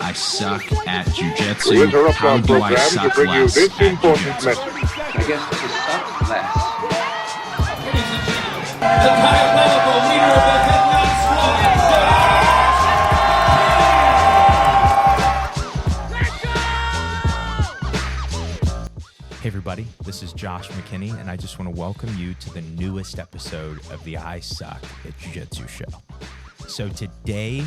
I suck at jiu-jitsu. How do I suck less at jiu-jitsu? I guess to suck less. Ladies and gentlemen, the diabolical leader of the Head Knot Squad. Hey everybody, this is Josh McKinney, and I just want to welcome you to the newest episode of the I Suck at Jiu Jitsu Show. So today,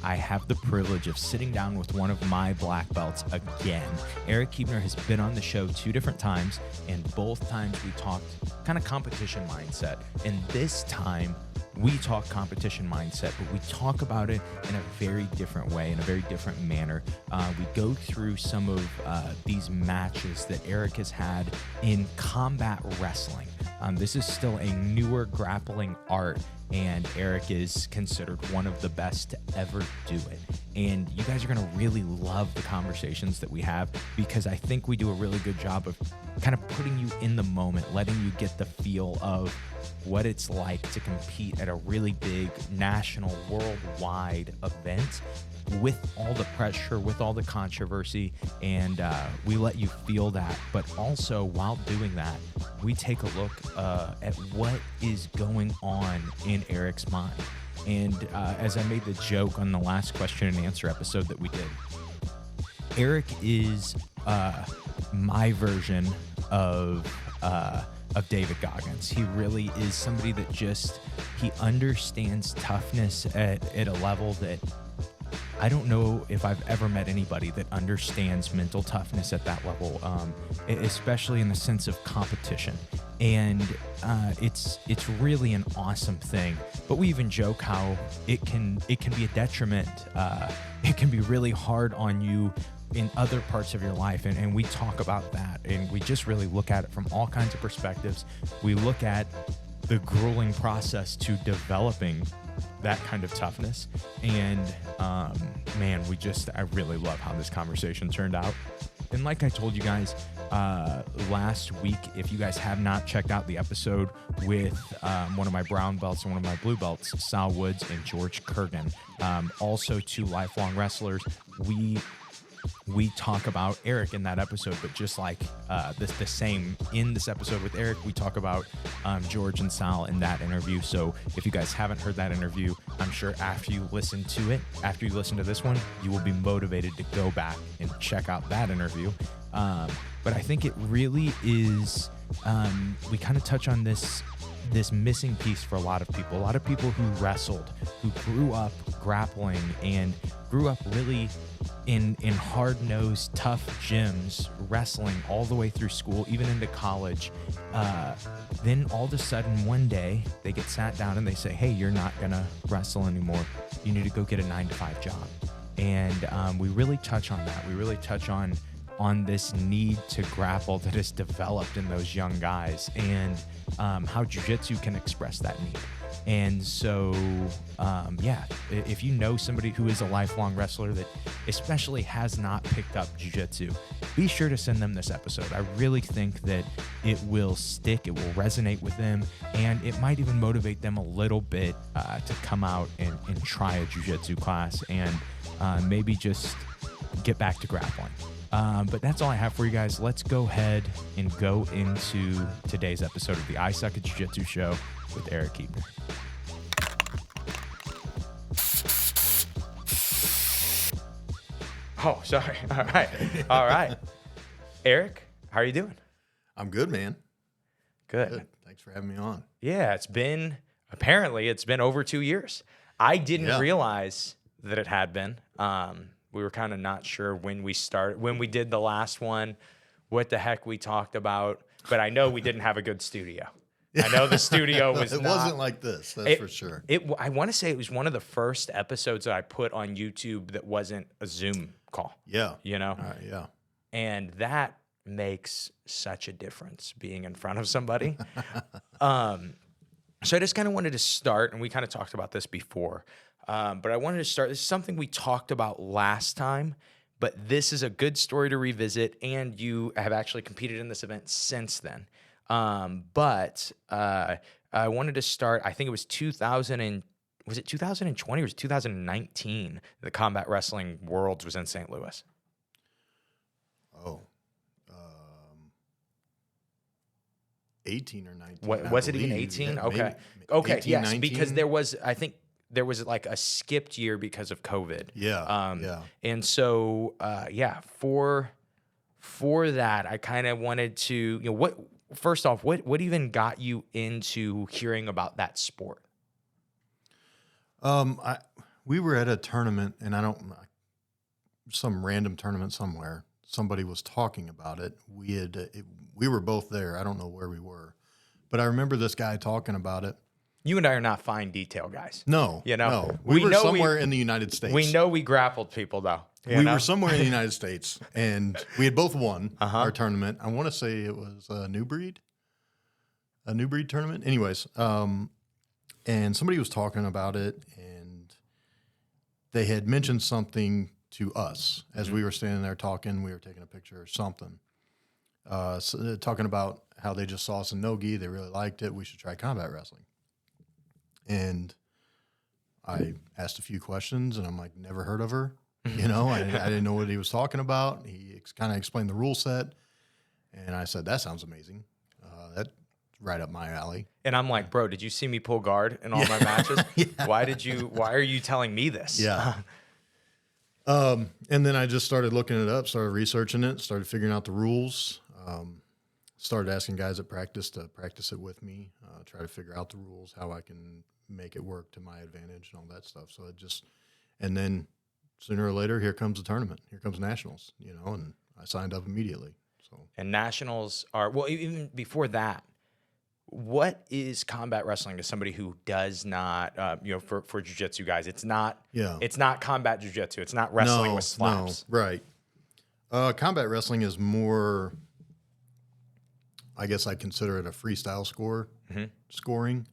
I have the privilege of sitting down with one of my black belts again. Eric Huebner has been on the show 2 different times, and both times we talked kind of competition mindset. And this time, we talk competition mindset, but we talk about it in a very different way, in a very different manner. We go through some of these matches that Eric has had in combat wrestling. This is still a newer grappling art, and Eric is considered one of the best to ever do it. And you guys are going to really love the conversations that we have, because I think we do a really good job of kind of putting you in the moment, letting you get the feel of what it's like to compete at a really big national, worldwide event with all the pressure, with all the controversy, and we let you feel that. But also, while doing that, we take a look at what is going on in Eric's mind. And as I made the joke on the last question and answer episode that we did, Eric is my version of David Goggins. He really is somebody that he understands toughness at a level that I don't know if I've ever met anybody that understands mental toughness at that level, especially in the sense of competition. And it's really an awesome thing. But we even joke how it can be a detriment. It can be really hard on you in other parts of your life, and we talk about that, and we just really look at it from all kinds of perspectives. We look at the grueling process to developing that kind of toughness, and man, I really love how this conversation turned out. And like I told you guys last week, if you guys have not checked out the episode with one of my brown belts and one of my blue belts, Sal Woods and George Kurgan, also 2 lifelong wrestlers, we talk about Eric in that episode, but just like the same in this episode with Eric, we talk about George and Sal in that interview. So if you guys haven't heard that interview, I'm sure after you listen to this one, you will be motivated to go back and check out that interview. But I think it really is, we kind of touch on this missing piece for a lot of people who wrestled, who grew up grappling and grew up really in hard-nosed, tough gyms, wrestling all the way through school, even into college. Then all of a sudden one day they get sat down and they say, hey, you're not gonna wrestle anymore. You need to go get a 9-to-5 job. And we really touch on that. We really touch on this need to grapple that is developed in those young guys, and how jiu-jitsu can express that need. And so, if you know somebody who is a lifelong wrestler that especially has not picked up jiu-jitsu, be sure to send them this episode. I really think that it will stick, it will resonate with them, and it might even motivate them a little bit to come out and try a jiu-jitsu class and maybe just get back to grappling. But that's all I have for you guys. Let's go ahead and go into today's episode of the I Suck at Jiu Jitsu Show with Eric Huebner. Oh, sorry. All right. Eric, how are you doing? I'm good, man. Good. Thanks for having me on. Yeah, it's been over 2 years. I didn't realize that it had been. We were kind of not sure when we did the last one, what the heck we talked about, but I know we didn't have a good studio. I know the studio was It wasn't like this, that's for sure. I want to say it was one of the first episodes that I put on YouTube that wasn't a Zoom call. Yeah. You know? Yeah. And that makes such a difference, being in front of somebody. So I just kind of wanted to start, and we kind of talked about this before, but I wanted to start. This is something we talked about last time, but this is a good story to revisit, and you have actually competed in this event since then. But I wanted to start, I think it was was it 2020 or was it 2019? The Combat Wrestling Worlds was in St. Louis. Oh, 18 or 19. Was it even 18? Yeah, Okay. maybe Okay. 18, Yes, 19? because I think there was like a skipped year because of COVID. Yeah. Yeah. And so, for that, I kind of wanted to, first off, what even got you into hearing about that sport? We were at a tournament, and some random tournament somewhere. Somebody was talking about it. We were both there. I don't know where we were, but I remember this guy talking about it. You and I are not fine detail guys. No, no. We were somewhere in the United States. We know we grappled people though. We were somewhere in the United States, and we had both won our tournament. I want to say it was a new breed tournament. Anyways, and somebody was talking about it, and they had mentioned something to us as we were standing there talking. We were taking a picture or something, talking about how they just saw us in no-gi. They really liked it. We should try combat wrestling. And I asked a few questions, and I'm like, never heard of her. I didn't know what he was talking about. He kind of explained the rule set, and I said, that sounds amazing. That's right up my alley. And I'm like, bro, did you see me pull guard in all my matches? Why are you telling me this? Yeah. And then I just started looking it up, started researching it, started figuring out the rules, started asking guys at practice to practice it with me, try to figure out the rules, how I can make it work to my advantage and all that stuff. So and then sooner or later, here comes the tournament. Here comes nationals, and I signed up immediately. So, and nationals are, well, even before that, what is combat wrestling to somebody who does not, for jiu-jitsu guys, it's not combat jiu-jitsu. It's not wrestling with slaps. No, right. Combat wrestling is more, I guess I consider it a freestyle scoring.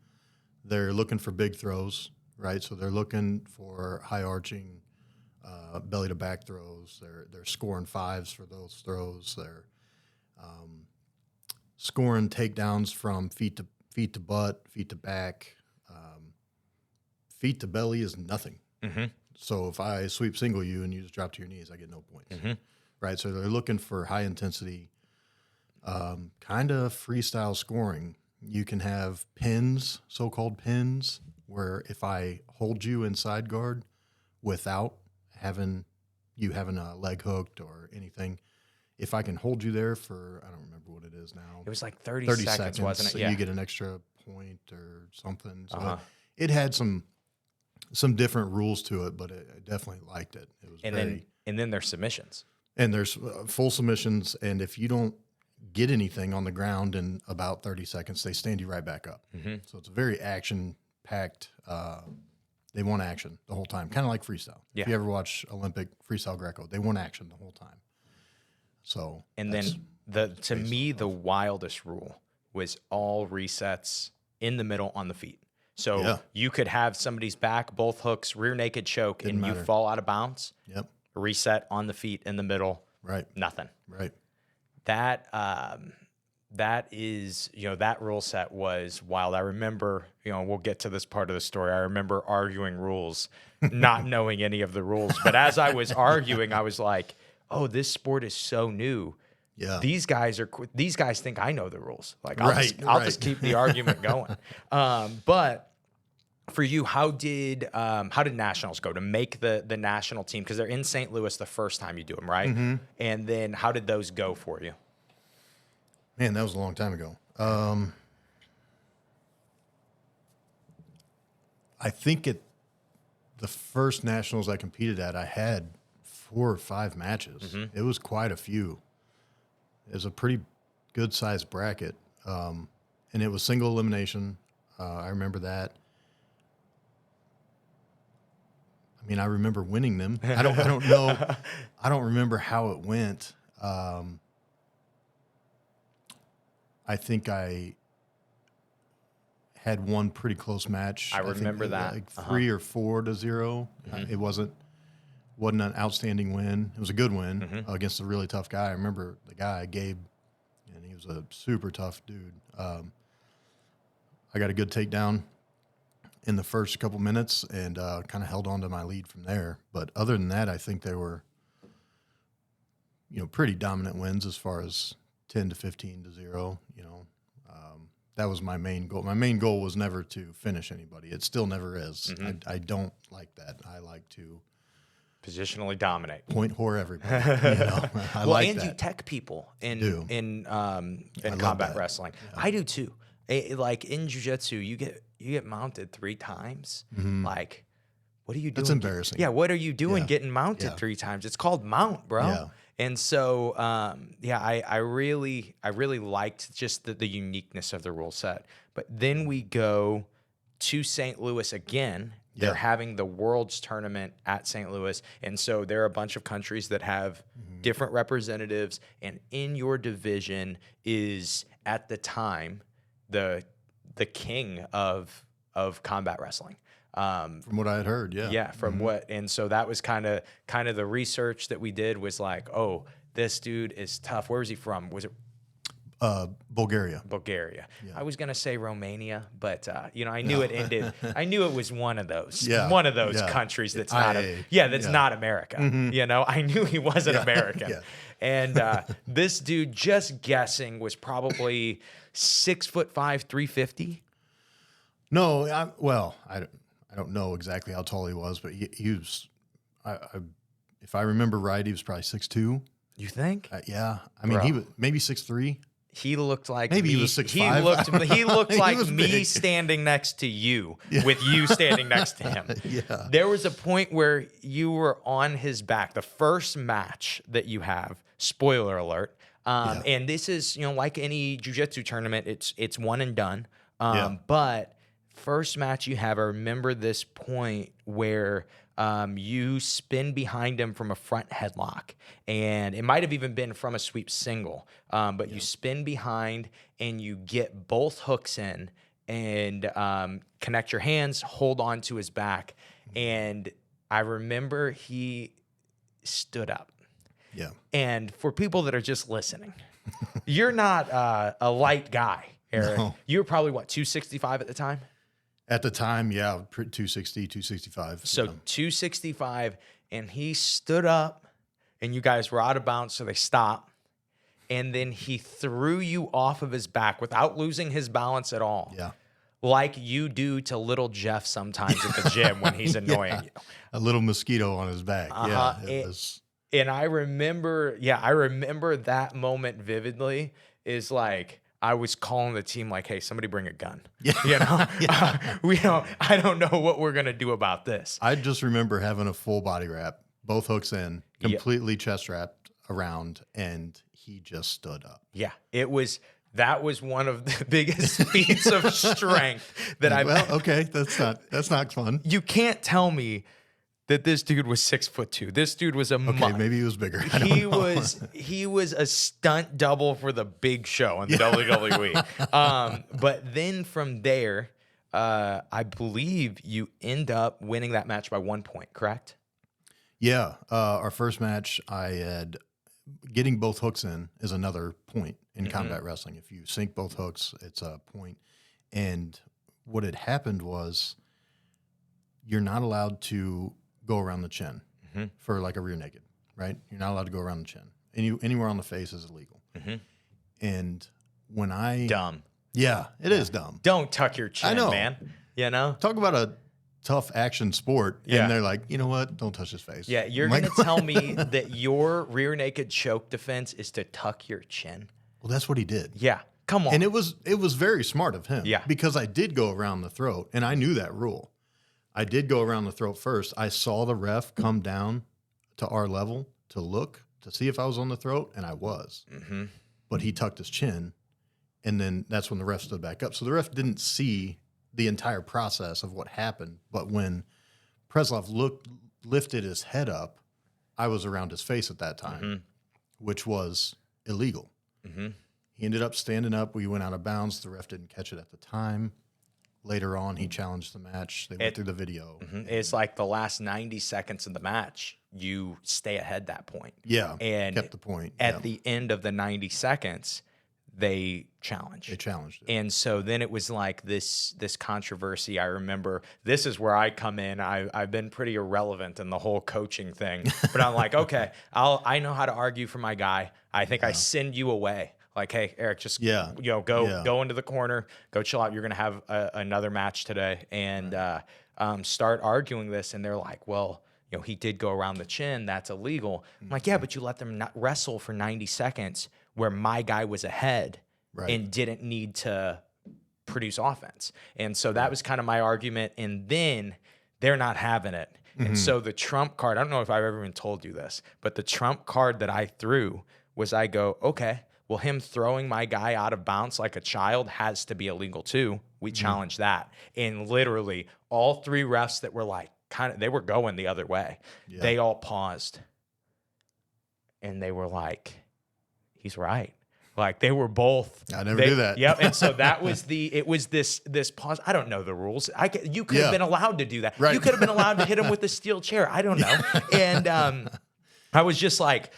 They're looking for big throws, right? So they're looking for high arching, belly to back throws. They're scoring fives for those throws. They're scoring takedowns from feet to butt, feet to back. Feet to belly is nothing. Mm-hmm. So if I sweep single you and you just drop to your knees, I get no points. Mm-hmm. Right? So they're looking for high intensity, kind of freestyle scoring. You can have pins, so-called pins, where if I hold you in side guard without having a leg hooked or anything, if I can hold you there for, I don't remember what it is now. It was like 30 seconds, wasn't it? So yeah. You get an extra point or something. So it had some different rules to it, but I definitely liked it. It was and then there's submissions. And there's full submissions, and if you don't get anything on the ground in about 30 seconds, they stand you right back up. Mm-hmm. So it's a very action-packed. They want action the whole time, kind of like freestyle. Yeah. If you ever watch Olympic freestyle Greco, they want action the whole time. So and then the wildest rule was all resets in the middle on the feet. So you could have somebody's back, both hooks, rear naked choke, and you fall out of bounds. Yep. Reset on the feet in the middle. Right. Nothing. Right. That is, that rule set was wild. I remember, we'll get to this part of the story. I remember arguing rules, not knowing any of the rules. But as I was arguing, I was like, oh, this sport is so new. Yeah. These guys think I know the rules. Like, I'll just keep the argument going. But for you, how did nationals go to make the national team? Because they're in St. Louis the first time you do them, right? Mm-hmm. And then how did those go for you? Man, that was a long time ago. I think at the first nationals I competed at, I had 4 or 5 matches. Mm-hmm. It was quite a few. It was a pretty good-sized bracket, and it was single elimination. I remember that. I mean, I remember winning them. I don't know. I don't remember how it went. I think I had one pretty close match. I remember that. Like 3 or 4-0. Mm-hmm. It wasn't an outstanding win. It was a good win against a really tough guy. I remember the guy, Gabe, and he was a super tough dude. I got a good takedown, in the first couple minutes and kind of held on to my lead from there. But other than that, I think they were, pretty dominant wins as far as 10 to 15 to 0. That was my main goal. My main goal was never to finish anybody. It still never is. I don't like that. I like to positionally dominate, point whore everybody. I well, like and that. you tech people in love combat that. wrestling. Yeah. I do too. Like in jiu-jitsu, you get mounted 3 times. Like, what are you doing? That's embarrassing. Yeah, what are you doing Yeah. getting mounted 3 times? It's called mount, bro. Yeah. And so, I really liked just the uniqueness of the rule set. But then we go to St. Louis again. They're having the World's Tournament at St. Louis. And so there are a bunch of countries that have different representatives. And in your division is, at the time, the king of combat wrestling. From what I had heard, yeah. Yeah, from what, and so that was kind of the research that we did was like, oh, this dude is tough. Where was he from? Was it Bulgaria? Bulgaria? Yeah. I was gonna say Romania, but I knew it ended. I knew it was one of those, Yeah. countries that's IA. not not America. I knew he wasn't American. Yeah. And this dude, just guessing, was probably 6'5", 350. No, I don't know exactly how tall he was, but he was, if I remember right, he was probably 6'2". You think? Yeah. I mean, Bro. he was maybe 6'3". He looked like Maybe me. he was 6'5". He looked He like was me big. standing next to you, with you standing next to him. Yeah. There was a point where you were on his back. The first match that you have, spoiler alert, and this is like any jiu-jitsu tournament, it's one and done. But first match you have, I remember this point where you spin behind him from a front headlock, and it might have even been from a sweep single, but you spin behind and you get both hooks in and connect your hands, hold on to his back, and I remember he stood up. Yeah. And for people that are just listening, you're not a light guy, Eric. No. You were probably, 265 at the time? At the time, 260, 265. So 265, and he stood up, and you guys were out of bounds, so they stopped. And then he threw you off of his back without losing his balance at all. Yeah. Like you do to little Jeff sometimes at the gym when he's annoying you. A little mosquito on his back. Yeah. It was. And I remember that moment vividly. Is like, I was calling the team like, hey, somebody bring a gun. Yeah. I don't know what we're going to do about this. I just remember having a full body wrap, both hooks in, completely chest wrapped around, and he just stood up. Yeah, that was one of the biggest feats of strength that I've. Well, okay, that's not fun. You can't tell me that this dude was 6'2". This dude was Okay, maybe he was bigger. I don't know. He was a stunt double for the Big Show in the WWE. But then from there, I believe you end up winning that match by 1 point, correct? Yeah, our first match, I had getting both hooks in is another point in combat wrestling. If you sink both hooks, it's a point. And what had happened was you're not allowed to go around the chin for like a rear naked, right? You're not allowed to go around the chin. Anywhere on the face is illegal. And when Dumb. Yeah, it is dumb. Don't tuck your chin, I know. man. You know? Talk about a tough action sport, Yeah. and they're like, you know what? Don't touch his face. Yeah, you're I'm like, going to tell me that your rear naked choke defense is to tuck your chin? Well, that's what he did. Yeah, come on. And it was very smart of him. Yeah. Because I did go around the throat, and I knew that rule. I did go around the throat first. I saw the ref come down to our level to look to see if I was on the throat, and I was. But he tucked his chin, and then that's when the ref stood back up. So the ref didn't see the entire process of what happened. But when Preslov lifted his head up, I was around his face at that time, which was illegal. He ended up standing up. We went out of bounds. The ref didn't catch it at the time. Later on, he challenged the match. They went through the video. It's like the last 90 seconds of the match, you stay ahead that point. Yeah, And kept the point. At the end of the 90 seconds, they challenged. They challenged it. And so then it was like this controversy. I remember this is where I come in. I've been pretty irrelevant in the whole coaching thing, but I'm like, okay, I know how to argue for my guy. I think I send you away. Like, hey, Eric, just go into the corner, go chill out. You're gonna have another match today, and start arguing this. And they're like, well, he did go around the chin. That's illegal. I'm like, yeah, but you let them not wrestle for 90 seconds where my guy was ahead and didn't need to produce offense. And so that was kind of my argument. And then they're not having it. And so the trump card, I don't know if I've ever even told you this, but the trump card that I threw was I go, okay, well, him throwing my guy out of bounds like a child has to be illegal too. We challenge that. And literally all three refs that were like, they were going the other way. Yeah. They all paused. And they were like, he's right. Like they were both. I never do that. Yep. And so that was this pause. I don't know the rules. You could have been allowed to do that. Right. You could have been allowed to hit him with a steel chair. I don't know. And I was just like,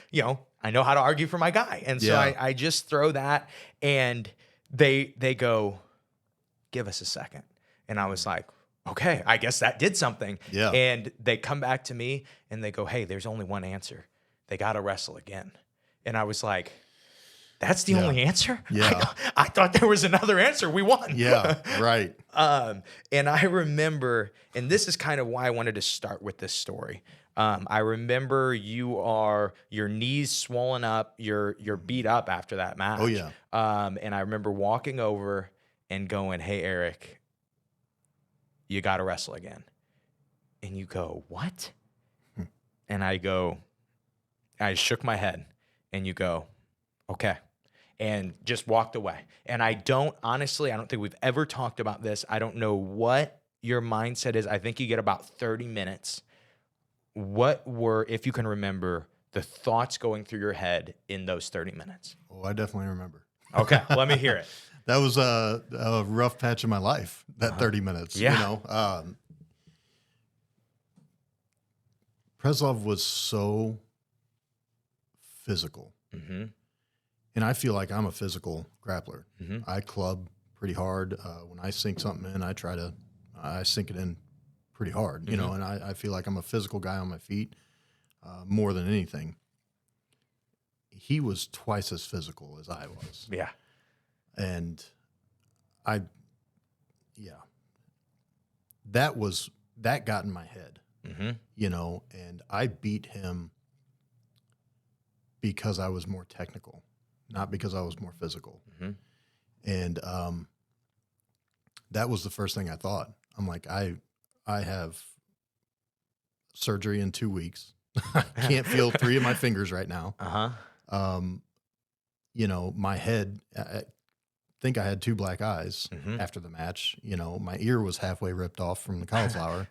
I know how to argue for my guy. And so I just throw that, and they go, give us a second. And I was like, okay, I guess that did something. Yeah. And they come back to me and they go, hey, there's only one answer. They got to wrestle again. And I was like, that's the only answer? Yeah. I thought there was another answer. We won. Yeah, right. And I remember, and this is kind of why I wanted to start with this story. I remember your knees swollen up, you're beat up after that match. Oh, yeah. And I remember walking over and going, hey, Eric, you got to wrestle again. And you go, what? And I shook my head, and you go, okay. And just walked away. And I don't think we've ever talked about this. I don't know what your mindset is. I think you get about 30 minutes. What were, if you can remember, the thoughts going through your head in those 30 minutes? Oh, I definitely remember. Okay, let me hear it. That was a rough patch of my life, that 30 minutes. Yeah. Preslov was so physical. Mm-hmm. And I feel like I'm a physical grappler. Mm-hmm. I club pretty hard. When I sink something in, I sink it in pretty hard, and I feel like I'm a physical guy on my feet more than anything. He was twice as physical as I was. Yeah. And that got in my head, and I beat him because I was more technical, not because I was more physical. Mm-hmm. And that was the first thing I thought. I'm like, I have surgery in 2 weeks. I can't feel 3 of my fingers right now. My head, I think I had 2 black eyes after the match. My ear was halfway ripped off from the cauliflower.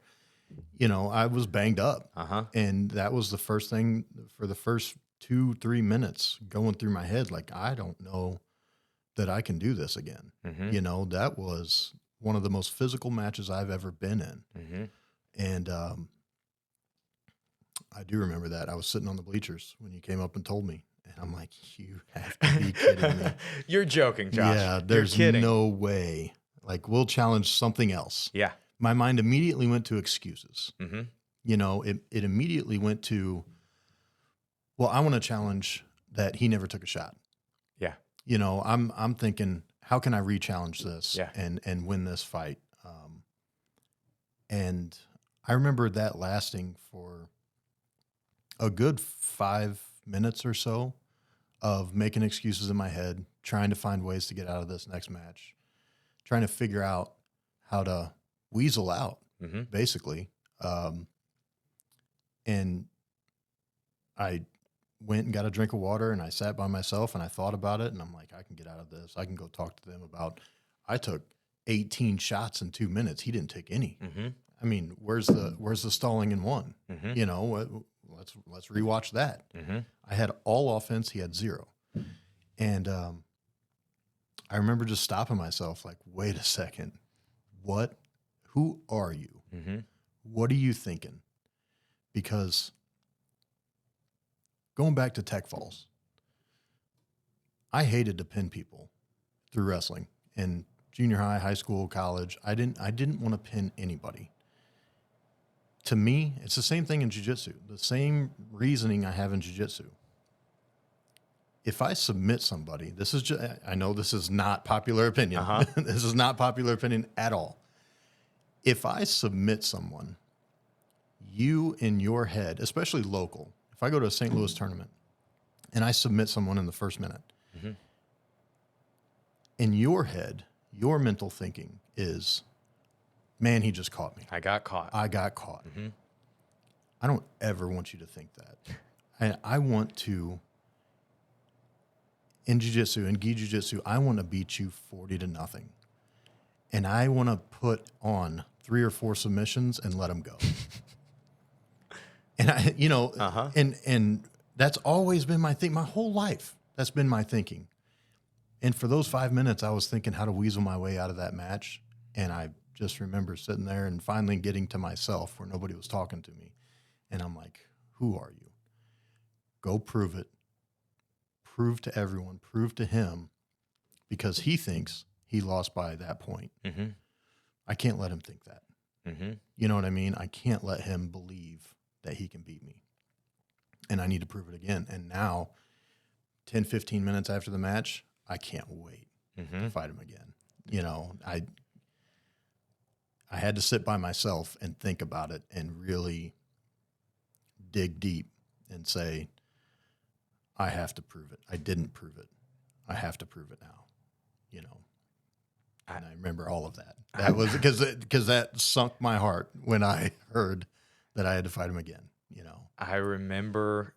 I was banged up. And that was the first thing for the first 2-3 minutes going through my head. Like, I don't know that I can do this again. That was one of the most physical matches I've ever been in. And I do remember that. I was sitting on the bleachers when you came up and told me. And I'm like, you have to be kidding me. You're joking, Josh. Yeah, there's no way. Like, we'll challenge something else. Yeah. My mind immediately went to excuses. It immediately went to, well, I want to challenge that he never took a shot. Yeah. I'm thinking, how can I re-challenge this and win this fight? And I remember that lasting for a good 5 minutes or so of making excuses in my head, trying to find ways to get out of this next match, trying to figure out how to weasel out, basically. And I went and got a drink of water, and I sat by myself, and I thought about it, and I'm like, I can get out of this. I can go talk to them about, I took 18 shots in 2 minutes. He didn't take any. I mean, where's the stalling in one? Let's rewatch that. I had all offense. He had 0. And I remember just stopping myself like, wait a second. Who are you? What are you thinking? Because going back to tech falls, I hated to pin people through wrestling. In junior high, high school, college, I didn't want to pin anybody. To me, it's the same thing in jiu-jitsu. The same reasoning I have in jiu-jitsu. If I submit somebody, this is just, I know this is not popular opinion. This is not popular opinion at all. If I submit someone, you in your head, especially local, if I go to a St. Louis tournament and I submit someone in the first minute, in your head, your mental thinking is, man, he just caught me. I got caught. I got caught. I don't ever want you to think that. I want to, in jiu-jitsu, in gi jiu-jitsu, I want to beat you 40-0. And I want to put on 3 or 4 submissions and let them go. And I, you know, and that's always been my thing, my whole life. That's been my thinking. And for those 5 minutes, I was thinking how to weasel my way out of that match. And I just remember sitting there and finally getting to myself where nobody was talking to me. And I'm like, who are you? Go prove it. Prove to everyone, prove to him, because he thinks he lost by that point. I can't let him think that. You know what I mean? I can't let him believe that he can beat me. And I need to prove it again. And now, 10, 15 minutes after the match, I can't wait to fight him again. You know, I had to sit by myself and think about it and really dig deep and say, I have to prove it. I didn't prove it. I have to prove it now. You know, and I remember all of that. That was because that sunk my heart when I heard that I had to fight him again. You know, I remember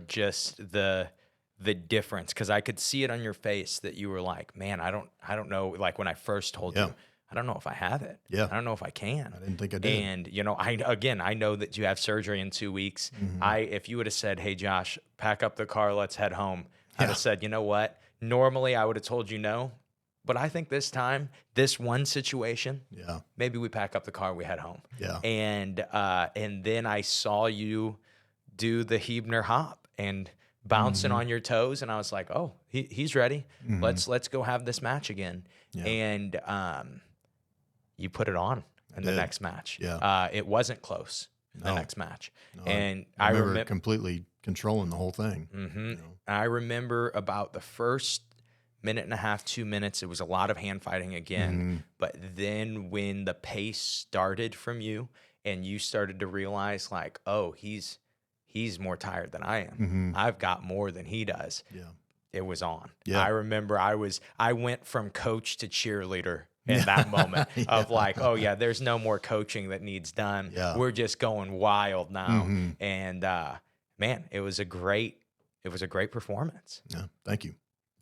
just the difference, because I could see it on your face that you were like, man, I don't know. Like when I first told you, I don't know if I have it. Yeah. I don't know if I can. I didn't think I did. And, you know, I know that you have surgery in 2 weeks. If you would have said, hey, Josh, pack up the car, let's head home, I'd have said, you know what? Normally I would have told you no, but I think this time, this one situation, maybe we pack up the car, we head home. Yeah. And then I saw you do the Huebner hop and bouncing on your toes, and I was like, oh, he's ready. Let's go have this match again. Yeah. And you put it on in the next match. Yeah. It wasn't close in the next match. No, And I I remember remember completely controlling the whole thing. You know? I remember about the first minute and a half, 2 minutes, it was a lot of hand fighting again. But then when the pace started from you and you started to realize like, oh, he's more tired than I am. I've got more than he does. Yeah. It was on. Yeah. I remember I went from coach to cheerleader in that moment of like, oh yeah, there's no more coaching that needs done. Yeah. We're just going wild now. And man, it was a great performance. Yeah. Thank you.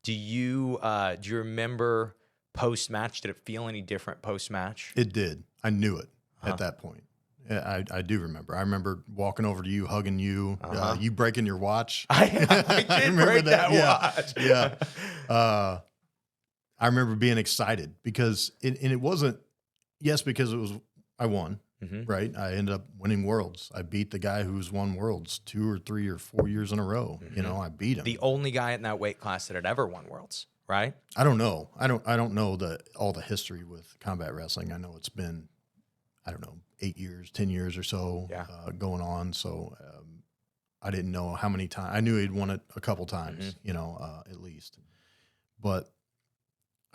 Do you remember post match? Did it feel any different post match? It did. I knew it at that point. Yeah, I do remember. I remember walking over to you, hugging you, you breaking your watch. I did break that watch. Yeah. I remember being excited because it wasn't, because it was, I won, right? I ended up winning worlds. I beat the guy who's won worlds 2 or 3 or 4 years in a row. You know, I beat him. The only guy in that weight class that had ever won worlds, right? I don't know. I don't know all the history with combat wrestling. I know it's been, 8 years, 10 years or so going on. So I didn't know how many times. I knew he'd won it a couple times, at least. But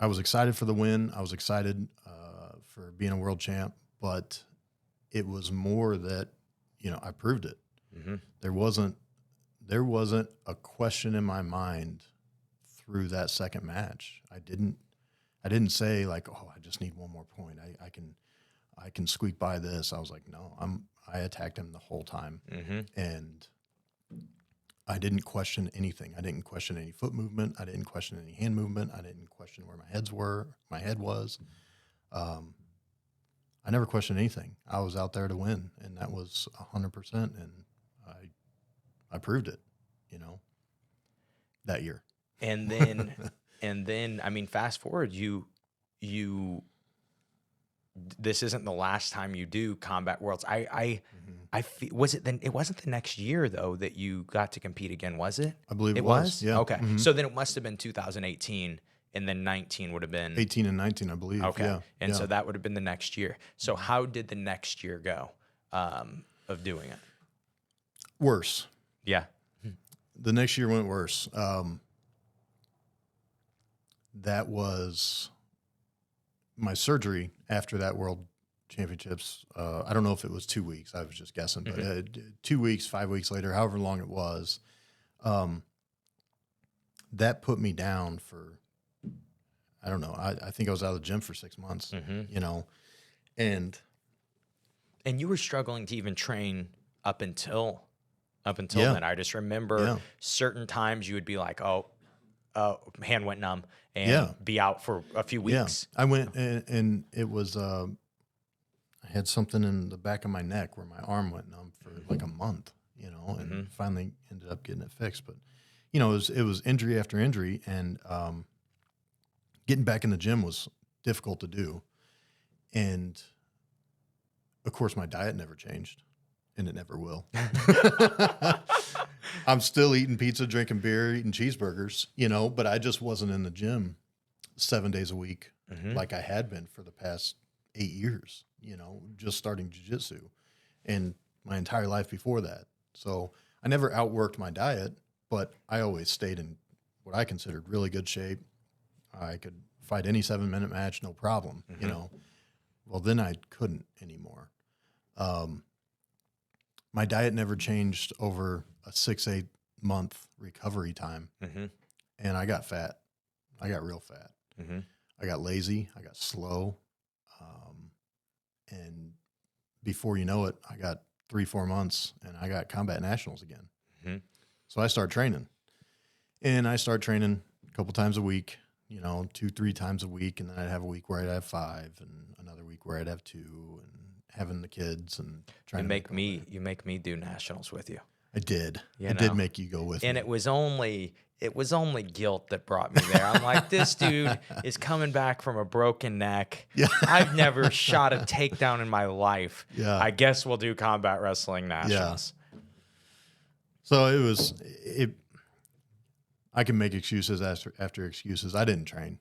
I was excited for the win. I was excited for being a world champ. But it was more that, I proved it. There wasn't a question in my mind through that second match. I didn't say like, oh, I just need one more point. I can squeak by this. I was like, no, I attacked him the whole time. And I didn't question anything. I didn't question any foot movement. I didn't question any hand movement. I didn't question where my head was. I never questioned anything. I was out there to win, and that was 100%. And I proved it, that year. And then, I mean, fast forward, you this isn't the last time you do Combat Worlds. I feel, it wasn't the next year though that you got to compete again, was it? I believe it was. Yeah. Okay. So then it must have been 2018 and then 19 would have been 18 and 19, I believe. okay. Yeah. And yeah. so that would have been the next year. So how did the next year go of doing it? Worse. Yeah. The next year went worse. That was my surgery after that World Championships. I don't know if it was 2 weeks. I was just guessing, but 2 weeks, 5 weeks later, however long it was, that put me down for, I don't know. I think I was out of the gym for 6 months, you know, and you were struggling to even train up until Yeah. then. I just remember certain times you would be like, oh, hand went numb and be out for a few weeks. I went and it was, I had something in the back of my neck where my arm went numb for like a month, you know, and finally ended up getting it fixed. But, you know, it was injury after injury, and getting back in the gym was difficult to do. And of course, my diet never changed, and it never will. I'm still eating pizza, drinking beer, eating cheeseburgers, you know, but I just wasn't in the gym 7 days a week like I had been for the past 8 years, you know, just starting jiu-jitsu and my entire life before that. So I never outworked my diet, but I always stayed in what I considered really good shape. I could fight any 7-minute match, no problem, you know. Well, then I couldn't anymore. My diet never changed over a 6-8 month recovery time. And I got fat. I got real fat. I got lazy. I got slow. And before you know it, I got 3-4 months and I got combat nationals again. So I started training, and I started training a couple times a week, you know, 2-3 times a week. And then I'd have a week where I'd have 5 and another week where I'd have 2, and having the kids and trying You make me do nationals with you. I did. You I know? did make you go with And me. it was only guilt that brought me there. I'm like, this dude is coming back from a broken neck. Yeah. I've never shot a takedown in my life. Yeah. I guess we'll do combat wrestling nationals. So I can make excuses after excuses. I didn't train,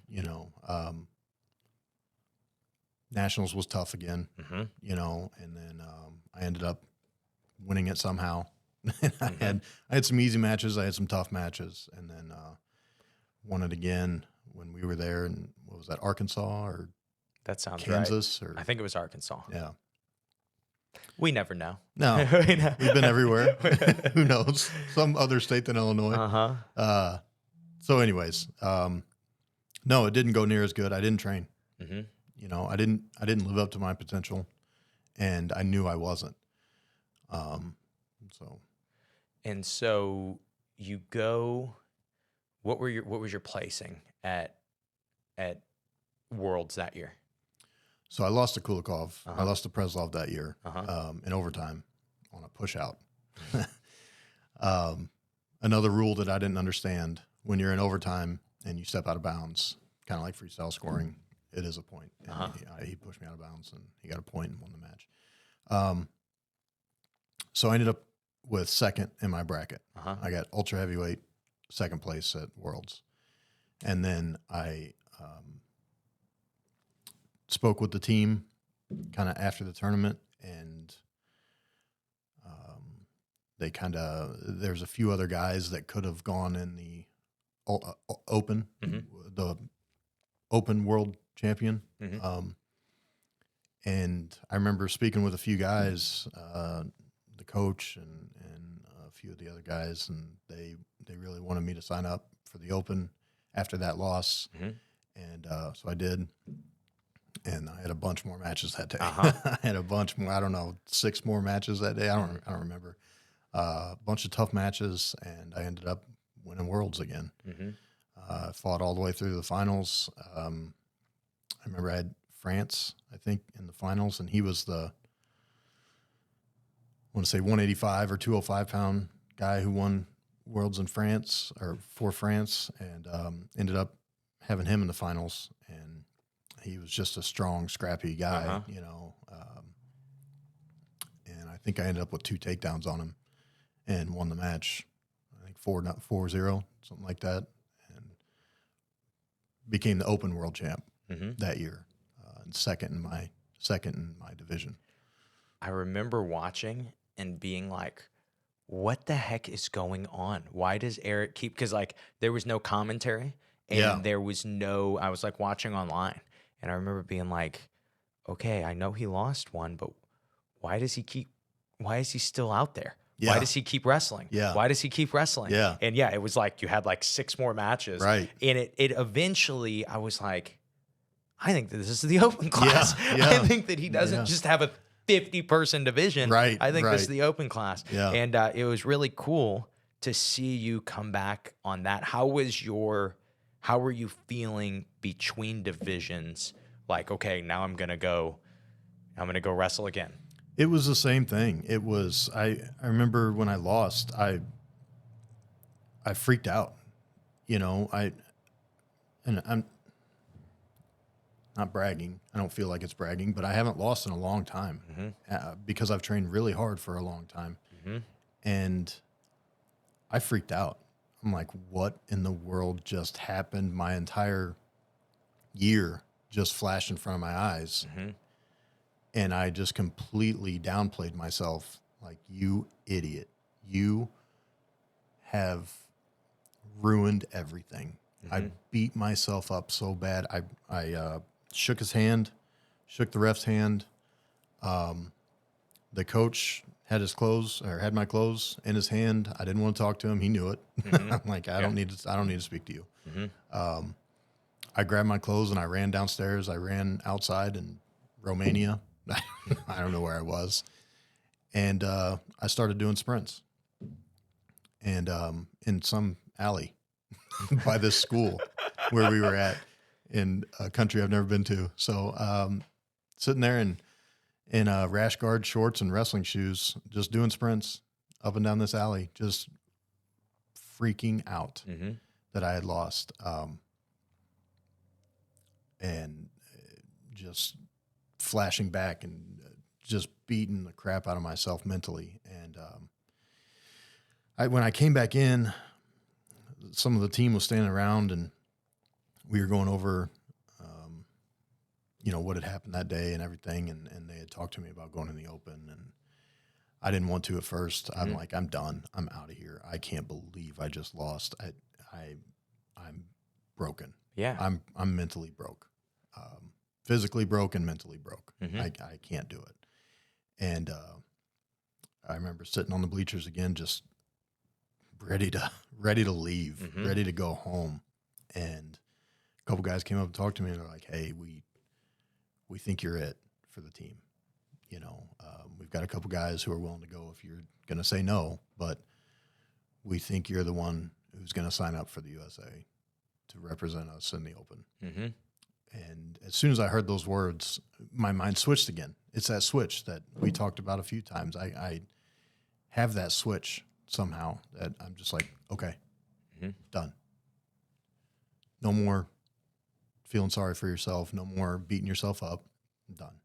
you know. Nationals was tough again, you know, and then I ended up winning it somehow. I had some easy matches, I had some tough matches, and then won it again when we were there. And what was that, Arkansas or That sounds Kansas? right. Or I think it was Arkansas. yeah. We never know. No, we've been everywhere. Who knows? Some other state than Illinois. So anyways, no, it didn't go near as good. I didn't train. You know, I didn't live up to my potential, and I knew I wasn't. So you go. What was your placing at Worlds that year? So I lost to Kulikov. I lost to Preslov that year in overtime on a push out. Another rule that I didn't understand: when you're in overtime and you step out of bounds, kind of like freestyle scoring, it is a point. And he pushed me out of bounds, and he got a point and won the match. So I ended up with second in my bracket. I got ultra heavyweight, second place at Worlds. And then I spoke with the team kind of after the tournament, and there's a few other guys that could have gone in the open, the open world champion. And I remember speaking with a few guys, the coach and a few of the other guys, and they really wanted me to sign up for the open after that loss. And so I did. And I had a bunch more matches that day. I had a bunch more, I don't know, 6 more matches that day. I don't remember. A bunch of tough matches, and I ended up winning Worlds again. I fought all the way through the finals. I remember I had France, I think, in the finals, and he was the, I want to say 185 or 205 pound guy who won Worlds in France, or for France, and ended up having him in the finals. And he was just a strong, scrappy guy, you know. And I think I ended up with 2 takedowns on him and won the match. I think 4-0, something like that. And became the open world champ that year, and second in my division. I remember watching and being like, what the heck is going on? Why does Eric keep, because like there was no commentary and there was no, I was like watching online and I remember being like, okay, I know he lost one, but why is he still out there? Yeah. Why does he keep wrestling? Yeah. Why does he keep wrestling? Yeah. And yeah, it was like you had like 6 more matches. Right. And it eventually, I was like, I think that this is the open class. Yeah. I think that he doesn't just have a 50-person division. Right. I think this is Right. the open class. Yeah. And it was really cool to see you come back on that. How were you feeling between divisions? Like, okay, now I'm gonna go wrestle again. It was the same thing. It was, I remember when I lost, I freaked out, and I'm not bragging. I don't feel like it's bragging, but I haven't lost in a long time because I've trained really hard for a long time. And I freaked out. I'm like, what in the world just happened? My entire year just flashed in front of my eyes. And I just completely downplayed myself. Like, you idiot. You have ruined everything. I beat myself up so bad. I shook his hand, shook the ref's hand. The coach had my clothes in his hand. I didn't want to talk to him. He knew it. I'm like, I don't need to speak to you. I grabbed my clothes and I ran downstairs. I ran outside in Romania. I don't know where I was. And I started doing sprints. And in some alley by this school where we were at in a country I've never been to. So sitting there in rash guard shorts and wrestling shoes, just doing sprints up and down this alley, just freaking out that I had lost. And just flashing back and just beating the crap out of myself mentally. And when I came back in, some of the team was standing around and we were going over, what had happened that day and everything. And they had talked to me about going in the open, and I didn't want to at first. I'm like, I'm done. I'm out of here. I can't believe I just lost. I'm broken. Yeah. I'm mentally broke. Physically broke and mentally broke. I can't do it. And I remember sitting on the bleachers again, just ready to leave, ready to go home. And a couple guys came up and talked to me, and they're like, "Hey, we think you're it for the team. We've got a couple guys who are willing to go if you're going to say no, but we think you're the one who's going to sign up for the USA to represent us in the open." And as soon as I heard those words, my mind switched again. It's that switch that we talked about a few times. I have that switch somehow that I'm just like, okay, done. No more feeling sorry for yourself. No more beating yourself up. I'm done.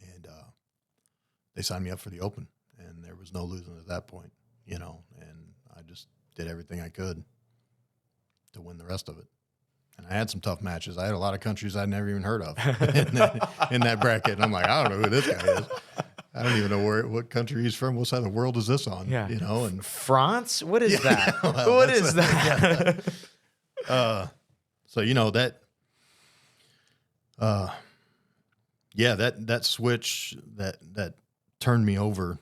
And they signed me up for the open, and there was no losing at that point, and I just did everything I could to win the rest of it. And I had some tough matches. I had a lot of countries I'd never even heard of in that bracket. And I'm like, I don't know who this guy is. I don't even know what country he's from. What side of the world is this on? Yeah. And France? What is that? well, What is that? so that switch that turned me over,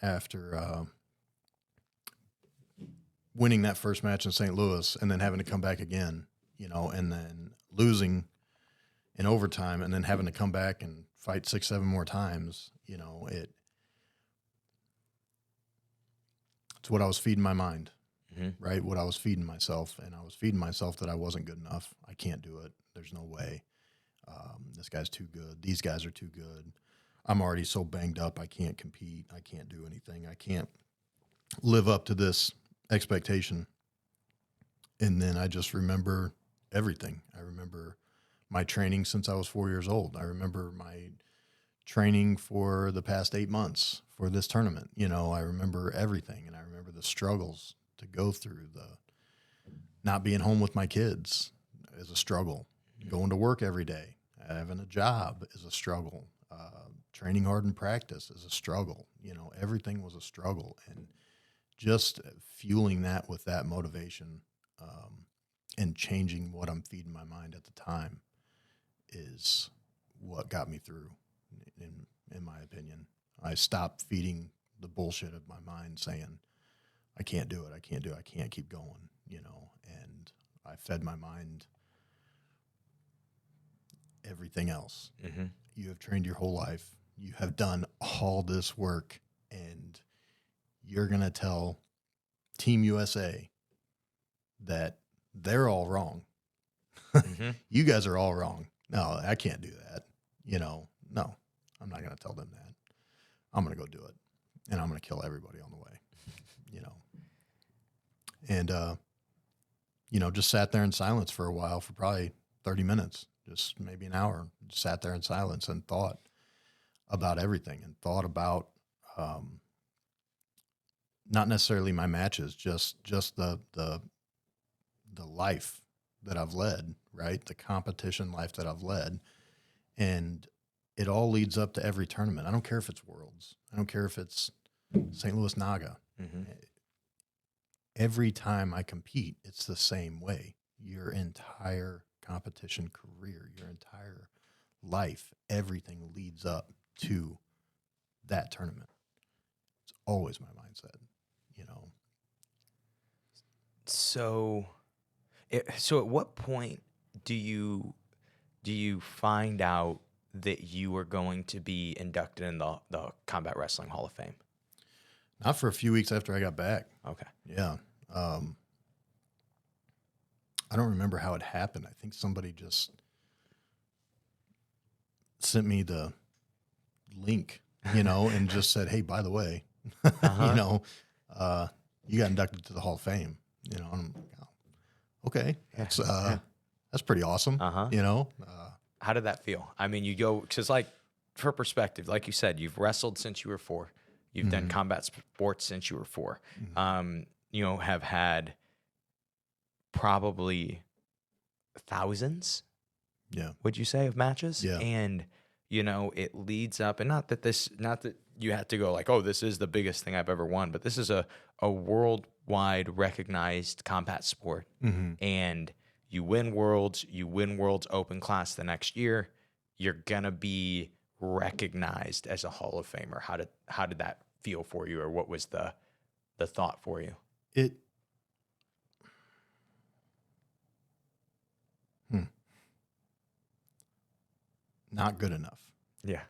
after winning that first match in St. Louis and then having to come back again, and then losing in overtime and then having to come back and fight 6-7 more times, it's what I was feeding my mind, right? What I was feeding myself, and I was feeding myself that I wasn't good enough. I can't do it. There's no way. This guy's too good. These guys are too good. I'm already so banged up. I can't compete. I can't do anything. I can't live up to this expectation. And then I just remember everything. I remember my training since I was 4 years old. I remember my training for the past 8 months for this tournament. I remember everything, and I remember the struggles to go through, the not being home with my kids. is a struggle. Going to work every day, having a job is a struggle. Training hard in practice is a struggle. You know, everything was a struggle. And just fueling that with that motivation and changing what I'm feeding my mind at the time is what got me through, in my opinion. I stopped feeding the bullshit of my mind saying, I can't do it, I can't do it, I can't keep going, you know, and I fed my mind everything else. Mm-hmm. You have trained your whole life. You have done all this work, and you're going to tell Team USA that they're all wrong. Mm-hmm. You guys are all wrong. No, I can't do that. You know, no, I'm not going to tell them that. I'm going to go do it, and I'm going to kill everybody on the way, you know. And, you know, just sat there in silence for a while, for probably 30 minutes, just maybe an hour, just sat there in silence and thought about everything, and thought about not necessarily my matches, just the life that I've led, right? The competition life that I've led. And it all leads up to every tournament. I don't care if it's Worlds. I don't care if it's St. Louis Naga. Mm-hmm. Every time I compete, it's the same way. Your entire competition career, your entire life, everything leads up to that tournament. It's always my mindset, you know. So at what point do you find out that you are going to be inducted in the Combat Wrestling Hall of Fame? Not for a few weeks after I got back. Okay. Yeah. I don't remember how it happened. I think somebody just sent me the link, you know, and just said, hey, by the way, you know, you got inducted to the Hall of Fame, you know, and I'm like, oh, okay. That's pretty awesome. You know, How did that feel? I mean, you go, because like for perspective, like you said, you've wrestled since you were 4. You've done combat sports since you were 4. You know, have had probably thousands, would you say, of matches? Yeah. And, you know, it leads up, and not that you have to go like, oh, this is the biggest thing I've ever won, but this is a worldwide recognized combat sport. And you win Worlds open class the next year, you're going to be recognized as a Hall of Famer. How did that feel for you, or what was the thought for you? Not good enough. Yeah.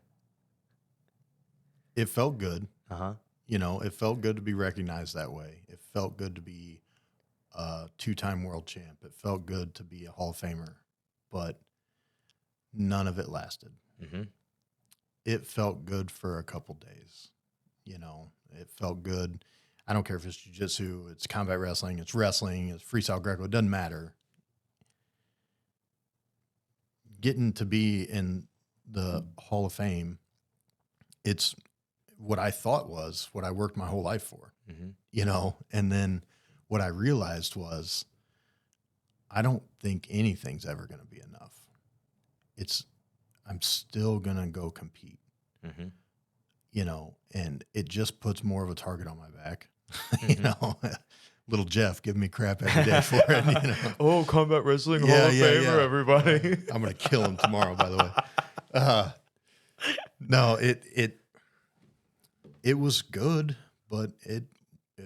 It felt good. Uh-huh. You know, it felt good to be recognized that way. It felt good to be a 2-time world champ. It felt good to be a Hall of Famer, but none of it lasted. It felt good for a couple days. You know, it felt good. I don't care if it's jiu-jitsu, it's combat wrestling, it's freestyle Greco, it doesn't matter. Getting to be in the Hall of Fame, it's what I thought was what I worked my whole life for, you know, and then what I realized was I don't think anything's ever going to be enough. I'm still going to go compete, you know, and it just puts more of a target on my back, you know. Little Jeff giving me crap every day for it. You know? Oh, Combat Wrestling Hall of Famer, everybody. I'm going to kill him tomorrow, by the way. No, it was good, but it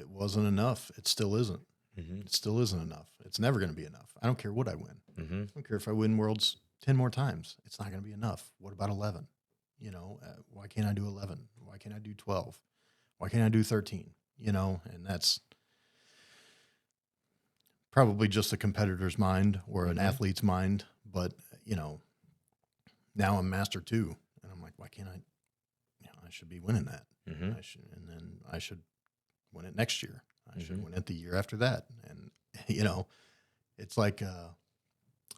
wasn't enough. It still isn't. It still isn't enough. It's never going to be enough. I don't care what I win. I don't care if I win Worlds 10 more times. It's not going to be enough. What about 11? You know, why can't I do 11? Why can't I do 12? Why can't I do 13? You know, and that's probably just a competitor's mind or an athlete's mind. But, you know, now I'm master 2. And I'm like, why can't I? You know, I should be winning that. And then I should win it next year. I should win it the year after that. And, you know, it's like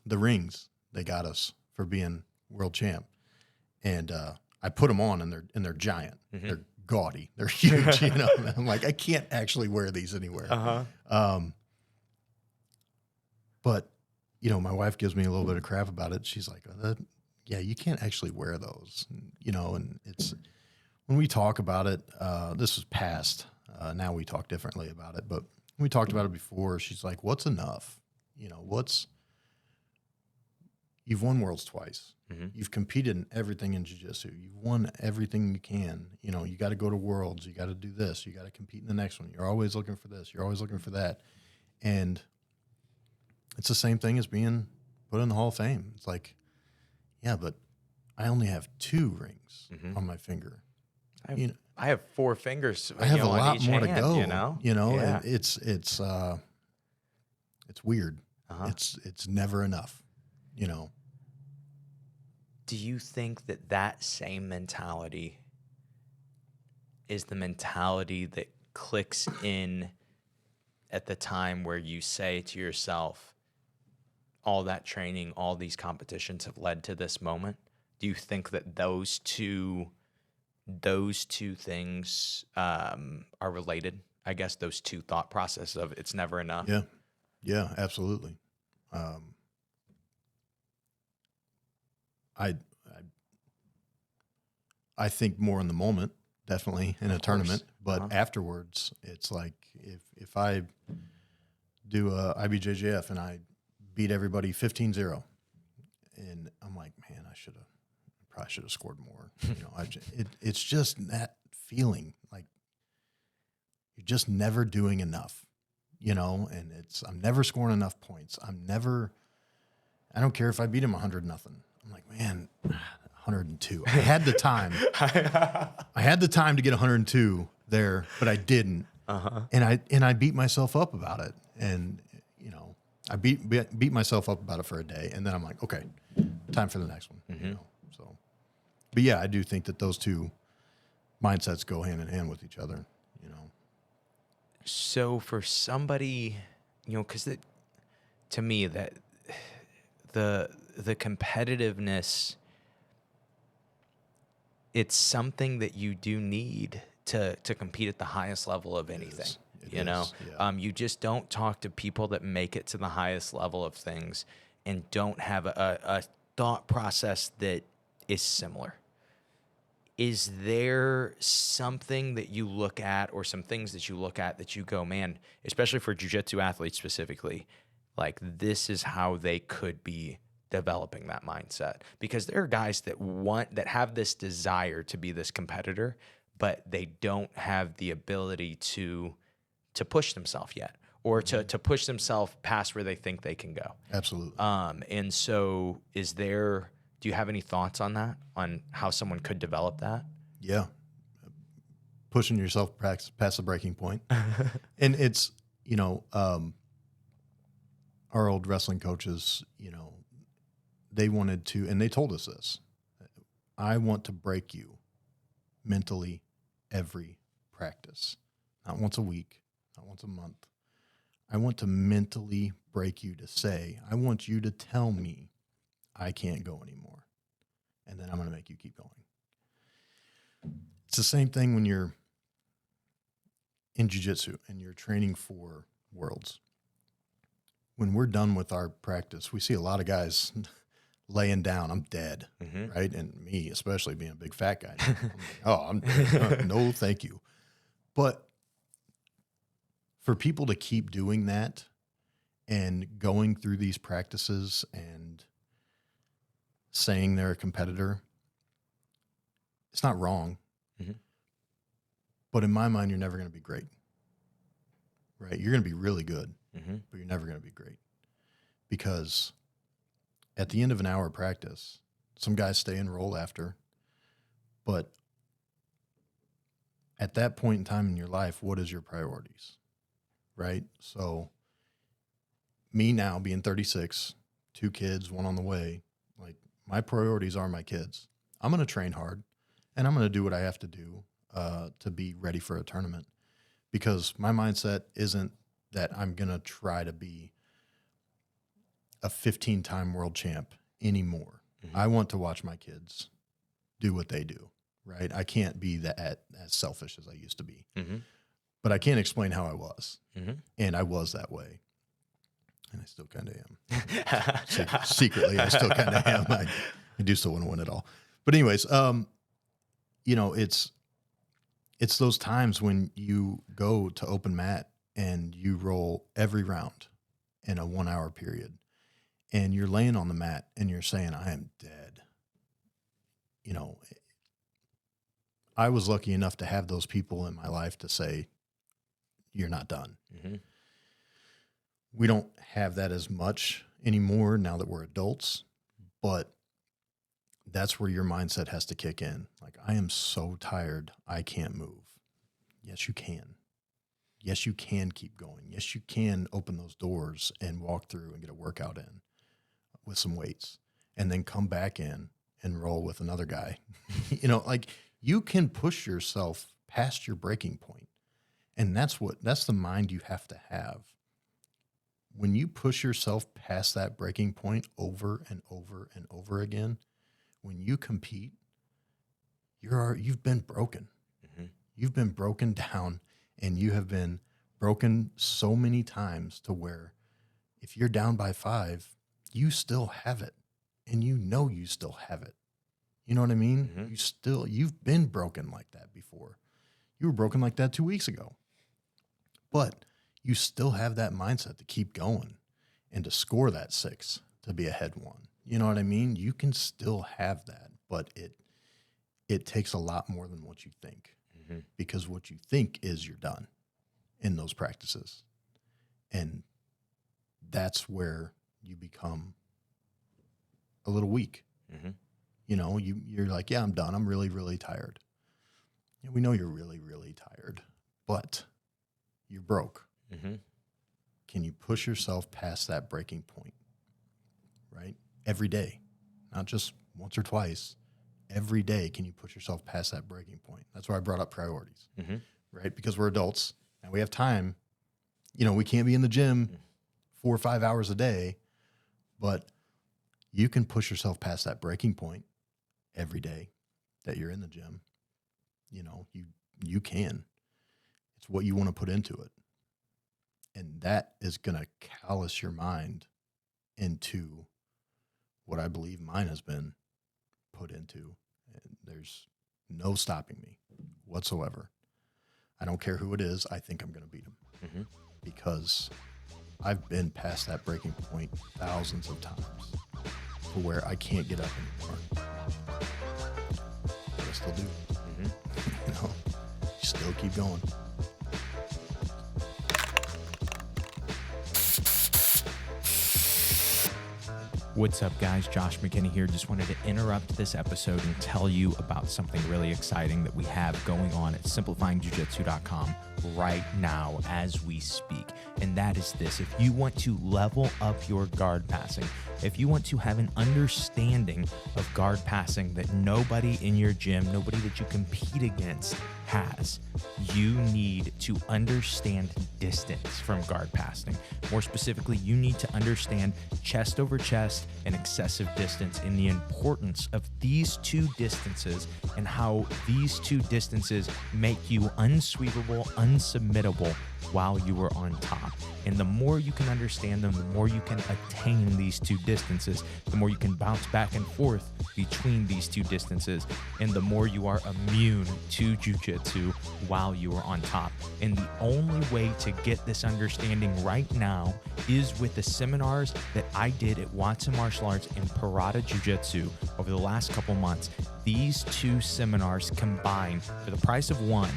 the rings they got us for being world champ. And I put them on, and they're giant. They're gaudy. They're huge, you know. And I'm like, I can't actually wear these anywhere. But my wife gives me a little bit of crap about it. She's like, yeah, you can't actually wear those, and it's, when we talk about it, this was past, now we talk differently about it, but when we talked about it before, she's like, what's enough? You've won worlds twice. Mm-hmm. You've competed in everything in jiu-jitsu. You've won everything you can. You got to go to worlds. You got to do this. You got to compete in the next one. You're always looking for this. You're always looking for that. And it's the same thing as being put in the Hall of Fame. It's like, yeah, but I only have 2 rings Mm-hmm. on my finger. I have 4 fingers. I have a on lot each more hand, to go. Yeah. And it's weird. Uh-huh. It's never enough. Do you think that same mentality is the mentality that clicks in at the time where you say to yourself, all that training, all these competitions have led to this moment? Do you think that those two things are related? I guess those two thought processes of it's never enough. Yeah, absolutely. I think more in the moment, definitely in a tournament, but afterwards, it's like if I do a IBJJF and I beat everybody 15-0, and I'm like, man, probably should have scored more. It's just that feeling like you're just never doing enough, and I'm never scoring enough points. I don't care if I beat him 100-0. I'm like, man, 102. I had the time. I had the time to get 102 there, but I didn't. Uh-huh. And I beat myself up about it. And, I beat myself up about it for a day. And then I'm like, okay, time for the next one. Mm-hmm. So, but yeah, I do think that those two mindsets go hand in hand with each other, So for somebody, because to me that the competitiveness, it's something that you do need to compete at the highest level of anything. Yeah. You just don't talk to people that make it to the highest level of things and don't have a thought process that is similar. Is there something that you look at or some things that you look at that you go, man, especially for jiu-jitsu athletes specifically, like this is how they could be developing that mindset? Because there are guys that have this desire to be this competitor, but they don't have the ability to push themselves yet, or to push themselves past where they think they can go. Absolutely. And so do you have any thoughts on that, on how someone could develop that? Yeah. Pushing yourself past the breaking point. And it's, our old wrestling coaches, they wanted to, and they told us this, I want to break you mentally every practice, not once a week, not once a month. I want to mentally break you to say, I want you to tell me I can't go anymore. And then I'm going to make you keep going. It's the same thing when you're in jiu-jitsu and you're training for worlds. When we're done with our practice, we see a lot of guys laying down. I'm dead, right? And me, especially being a big fat guy. I'm like, I'm dead. No, thank you. But for people to keep doing that and going through these practices and saying they're a competitor, it's not wrong. Mm-hmm. But in my mind, you're never going to be great, right? You're going to be really good, Mm-hmm. but you're never going to be great. Because at the end of an hour of practice, some guys stay and roll after, but at that point in time in your life, what is your priorities, right? So me now being 36, 2 kids, 1 on the way, like my priorities are my kids. I'm going to train hard and I'm going to do what I have to do to be ready for a tournament, because my mindset isn't that I'm going to try to be a 15-time world champ anymore. Mm-hmm. I want to watch my kids do what they do, right? I can't be as selfish as I used to be. Mm-hmm. But I can't explain how I was. Mm-hmm. And I was that way. And I still kind of am. Secretly, I still kind of am. I do still want to win it all. But anyways, it's those times when you go to open mat and you roll every round in a 1 hour period and you're laying on the mat and you're saying, I am dead. I was lucky enough to have those people in my life to say, you're not done. Mm-hmm. We don't have that as much anymore now that we're adults, but that's where your mindset has to kick in. Like, I am so tired, I can't move. Yes, you can. Yes, you can keep going. Yes, you can open those doors and walk through and get a workout in with some weights and then come back in and roll with another guy. You can push yourself past your breaking point. And that's the mind you have to have. When you push yourself past that breaking point over and over and over again, when you compete, you've been broken. Mm-hmm. You've been broken down, and you have been broken so many times to where if you're down by 5, you still have it, and you still have it. You know what I mean? Mm-hmm. You've been broken like that before. You were broken like that 2 weeks ago, but you still have that mindset to keep going and to score that 6, to be ahead 1. You know what I mean? You can still have that, but it takes a lot more than what you think, mm-hmm. because what you think is you're done in those practices. And that's where you become a little weak. Mm-hmm. You're like, yeah, I'm done. I'm really, really tired. Yeah, we know you're really, really tired, but you're broke. Mm-hmm. Can you push yourself past that breaking point? Right? Every day, not just once or twice. Every day, can you push yourself past that breaking point? That's why I brought up priorities, mm-hmm. right? Because we're adults and we have time. We can't be in the gym 4 or 5 hours a day, but you can push yourself past that breaking point every day that you're in the gym. You can. It's what you want to put into it. And that is going to callous your mind into what I believe mine has been put into. And there's no stopping me whatsoever. I don't care who it is. I think I'm going to beat him, mm-hmm. because I've been past that breaking point thousands of times to where I can't get up anymore. But I still do. Mm-hmm. You still keep going. What's up, guys? Josh McKinney here. Just wanted to interrupt this episode and tell you about something really exciting that we have going on at simplifyingjujitsu.com right now as we speak. And that is this. If you want to level up your guard passing, if you want to have an understanding of guard passing that nobody in your gym, nobody that you compete against has, you need to understand distance from guard passing. More specifically, you need to understand chest over chest and excessive distance and the importance of these two distances and how these two distances make you unsweepable, unsubmittable while you are on top. And the more you can understand them, the more you can attain these two distances, the more you can bounce back and forth between these two distances, and the more you are immune to jiu-jitsu while you are on top. And the only way to get this understanding right now is with the seminars that I did at Watson Martial Arts and Parada Jiu-Jitsu over the last couple months. These two seminars combined for the price of one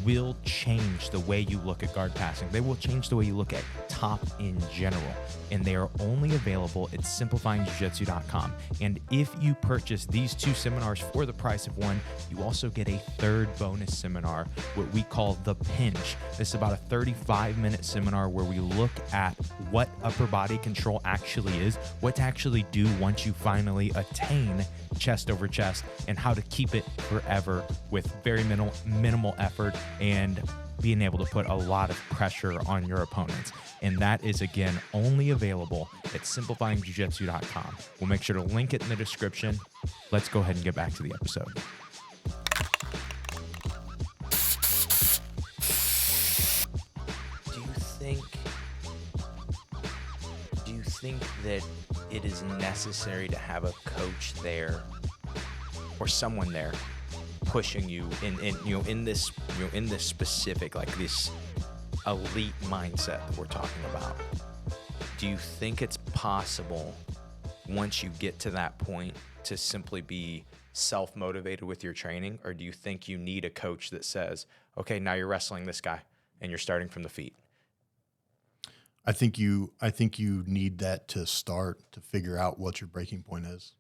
will change the way you look at guard passing. They will change the way you look at top in general. And they are only available at simplifyingjujitsu.com. And if you purchase these two seminars for the price of one, you also get a third bonus seminar, what we call the pinch. This is about a 35-minute seminar where we look at what upper body control actually is, what to actually do once you finally attain chest over chest, and how to keep it forever with very minimal effort and being able to put a lot of pressure on your opponents. And that is, again, only available at simplifyingjujitsu.com. We'll make sure to link it in the description. Let's go ahead and get back to the episode. think that it is necessary to have a coach there or someone there pushing you in this specific, like this elite mindset that we're talking about? Do you think it's possible once you get to that point to simply be self-motivated with your training, or do you think you need a coach that says, okay, now you're wrestling this guy and you're starting from the feet? I think you need that to start to figure out what your breaking point is.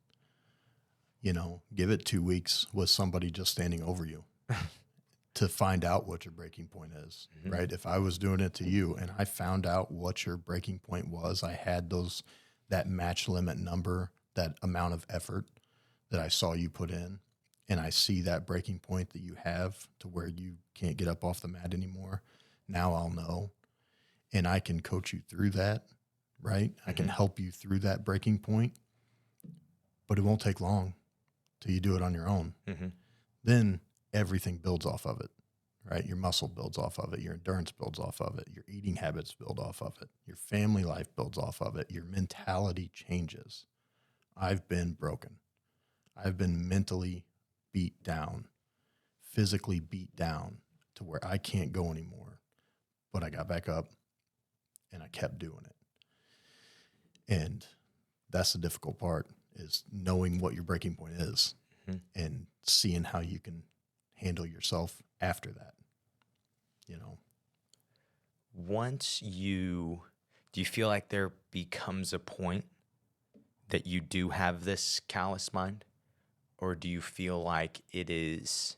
Give it 2 weeks with somebody just standing over you to find out what your breaking point is, right? If I was doing it to you and I found out what your breaking point was, I had that match limit number, that amount of effort that I saw you put in, and I see that breaking point that you have to where you can't get up off the mat anymore. Now I'll know, and I can coach you through that, right? I can help you through that breaking point, but it won't take long till you do it on your own. Then everything builds off of it, right? Your muscle builds off of it. Your endurance builds off of it. Your eating habits build off of it. Your family life builds off of it. Your mentality changes. I've been broken. I've been mentally beat down, physically beat down to where I can't go anymore. But I got back up and I kept doing it. And that's the difficult part, is knowing what your breaking point is and seeing how you can handle yourself after that. Do you feel like there becomes a point that you do have this callous mind, or do you feel like it is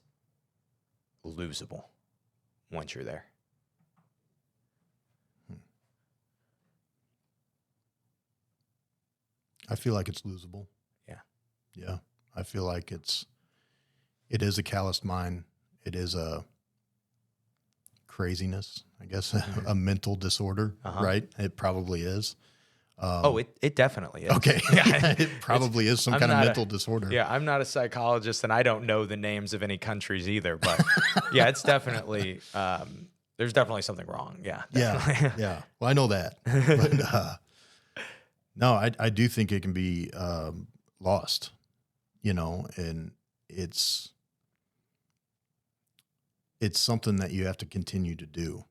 losable once you're there? I feel like it's losable. Yeah. I feel like it is a calloused mind. It is a craziness, I guess, a mental disorder, right? It probably is. It definitely is. Okay. Yeah. It probably is some kind of mental disorder. Yeah, I'm not a psychologist, and I don't know the names of any countries either, but yeah, it's definitely, there's definitely something wrong. Yeah. Definitely. Yeah. Well, I know that. But, no, I do think it can be lost, and it's something that you have to continue to do,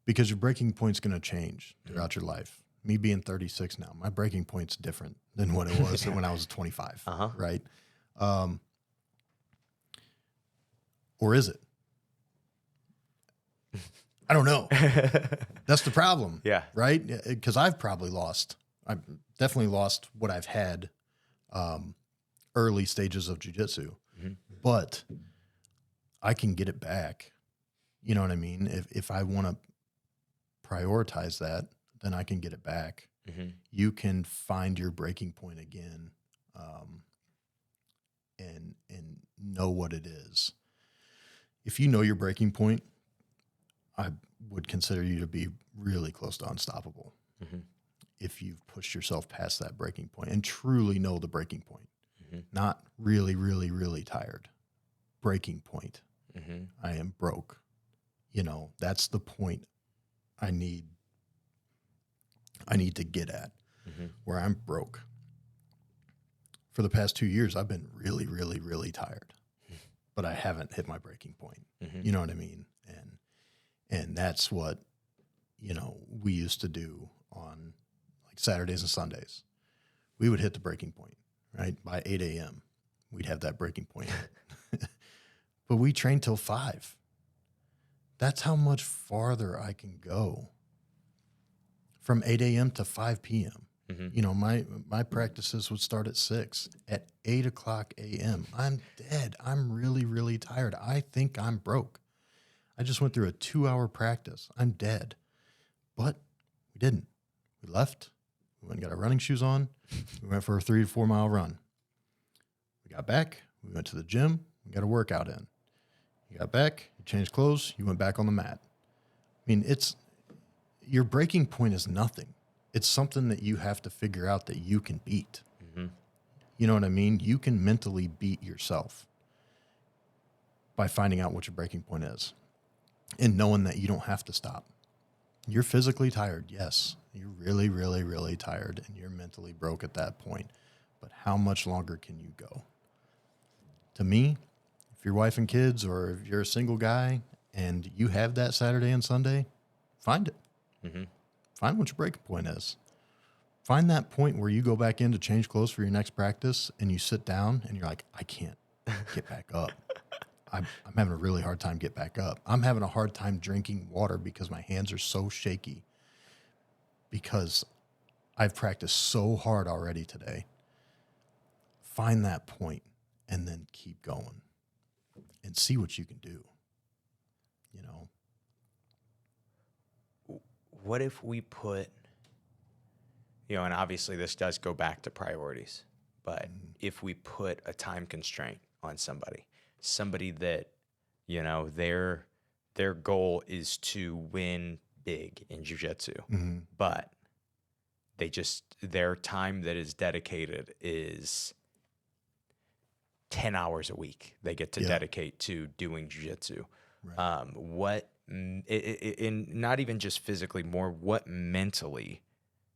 because your breaking point's going to change throughout your life. Me being 36 now, my breaking point's different than what it was when I was 25, right? Or is it? I don't know. That's the problem. Yeah. Right? Because I've definitely lost what I've had early stages of jiu-jitsu, but I can get it back. You know what I mean? If I want to prioritize that, then I can get it back. You can find your breaking point again, and know what it is. If you know your breaking point, I would consider you to be really close to unstoppable. If you've pushed yourself past that breaking point and truly know the breaking point, not really, really, really tired. Breaking point. I am broke. That's the point I need to get at, where I'm broke. For the past 2 years, I've been really, really, really tired, but I haven't hit my breaking point. You know what I mean? And that's what, we used to do on like Saturdays and Sundays. We would hit the breaking point, right? By 8 a.m., we'd have that breaking point hit. But we trained till 5. That's how much farther I can go. From 8 a.m. to 5 p.m. My practices would start at 6. At 8 o'clock a.m., I'm dead. I'm really, really tired. I think I'm broke. I just went through a 2-hour practice. I'm dead. But we didn't. We left. We went and got our running shoes on. We went for a 3 to 4 mile run. We got back. We went to the gym. We got a workout in. You got back. You changed clothes. You went back on the mat. I mean, your breaking point is nothing. It's something that you have to figure out that you can beat. You know what I mean? You can mentally beat yourself by finding out what your breaking point is and knowing that you don't have to stop. You're physically tired, yes. You're really, really, really tired, and you're mentally broke at that point. But how much longer can you go? To me, if your wife and kids, or if you're a single guy and you have that Saturday and Sunday, find it. Find what your breaking point is. Find that point where you go back in to change clothes for your next practice, and you sit down and you're like, I can't get back up. I'm having a really hard time get back up. I'm having a hard time drinking water because my hands are so shaky because I've practiced so hard already today. Find that point and then keep going and see what you can do. You know, What if we put, and obviously this does go back to priorities, but if we put a time constraint on somebody that, their goal is to win big in jiu-jitsu, but their time that is dedicated is 10 hours a week they get to dedicate to doing jiu-jitsu. Right. In not even just physically, more what mentally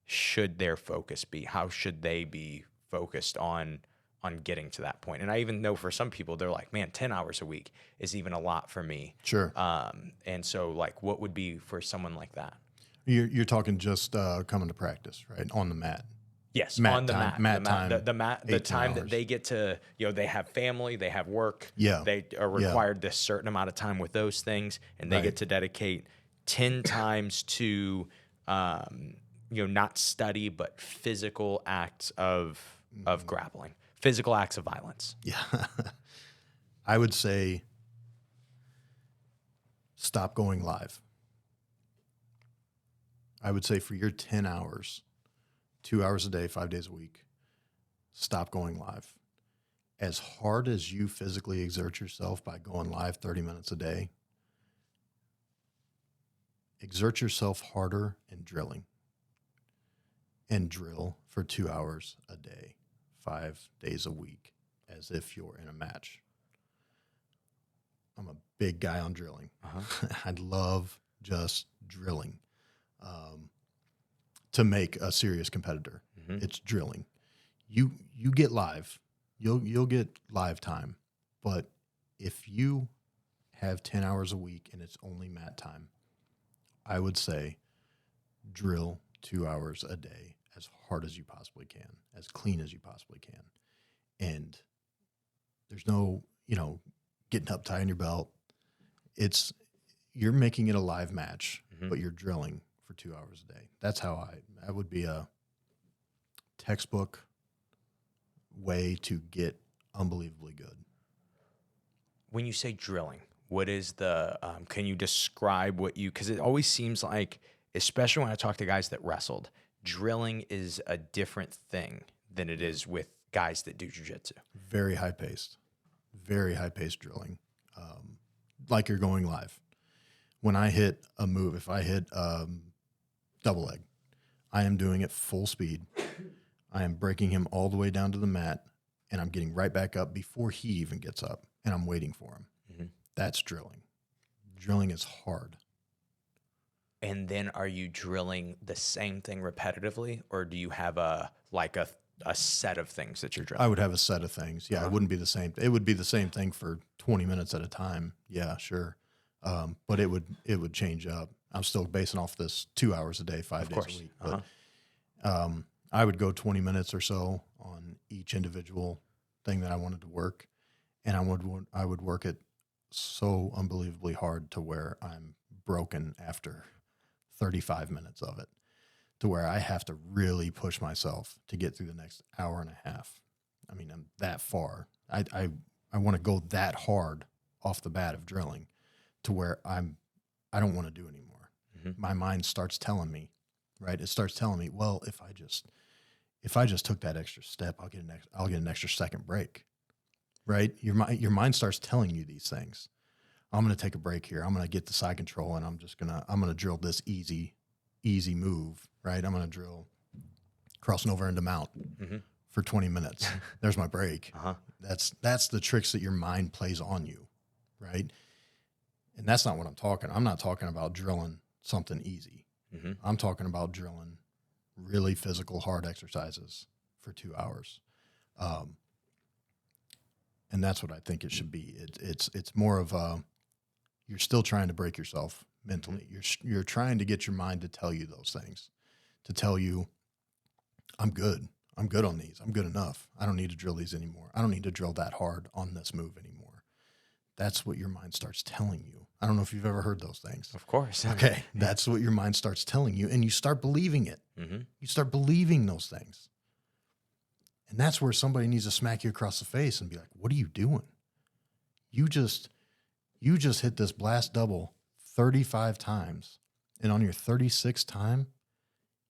should their focus be? How should they be focused on getting to that point? And I even know for some people, they're like, man, 10 hours a week is even a lot for me. Sure. And so like, what would be for someone like that? You're talking just coming to practice, right? On the mat. Yes, mat on the time, mat. The 18 time that hours. they get to, they have family, they have work. Yeah. They are required this certain amount of time with those things, and they get to dedicate 10 times to, not study, but physical acts of grappling, physical acts of violence. Yeah. I would say stop going live. I would say for your 10 hours, 2 hours a day, 5 days a week, stop going live. As hard as you physically exert yourself by going live 30 minutes a day, exert yourself harder in drilling. And drill for 2 hours a day, 5 days a week, as if you're in a match. I'm a big guy on drilling. I love just drilling. To make a serious competitor, it's drilling. You get live, you'll get live time, but if you have 10 hours a week and it's only mat time, I would say drill 2 hours a day as hard as you possibly can, as clean as you possibly can, and there's no getting uptight in your belt. You're making it a live match, but you're drilling for 2 hours a day. That's how that would be a textbook way to get unbelievably good. When you say drilling, what is can you describe because it always seems like, especially when I talk to guys that wrestled, drilling is a different thing than it is with guys that do jiu-jitsu. Very high-paced drilling, like you're going live. When I hit a move, if I hit double leg, I am doing it full speed. I am breaking him all the way down to the mat, and I'm getting right back up before he even gets up, and I'm waiting for him. That's drilling. Drilling is hard. And then are you drilling the same thing repetitively, or do you have a set of things that you're drilling? I would have a set of things. Yeah, It wouldn't be the same. It would be the same thing for 20 minutes at a time. Yeah, sure. But it would change up. I'm still basing off this 2 hours a day, 5 days a week. But I would go 20 minutes or so on each individual thing that I wanted to work, and I would work it so unbelievably hard to where I'm broken after 35 minutes of it, to where I have to really push myself to get through the next hour and a half. I mean, I'm that far. I want to go that hard off the bat of drilling to where I don't want to do anymore. My mind starts telling me, right? It starts telling me, well, if I just took that extra step, I'll get an extra second break, right? Your mind starts telling you these things. I'm going to take a break here. I'm going to get the side control, and I'm going to drill this easy move, right? I'm going to drill crossing over into mount for 20 minutes. There's my break. That's the tricks that your mind plays on you, right? And that's not what I'm talking. I'm not talking about drilling something easy. I'm talking about drilling really physical, hard exercises for 2 hours. And that's what I think it should be. It's more of you're still trying to break yourself mentally. You're trying to get your mind to tell you those things, to tell you, I'm good. I'm good on these. I'm good enough. I don't need to drill these anymore. I don't need to drill that hard on this move anymore. That's what your mind starts telling you. I don't know if you've ever heard those things. Of course. Okay. That's what your mind starts telling you, and you start believing it. You start believing those things. And that's where somebody needs to smack you across the face and be like, what are you doing? You just hit this blast double 35 times. And on your 36th time,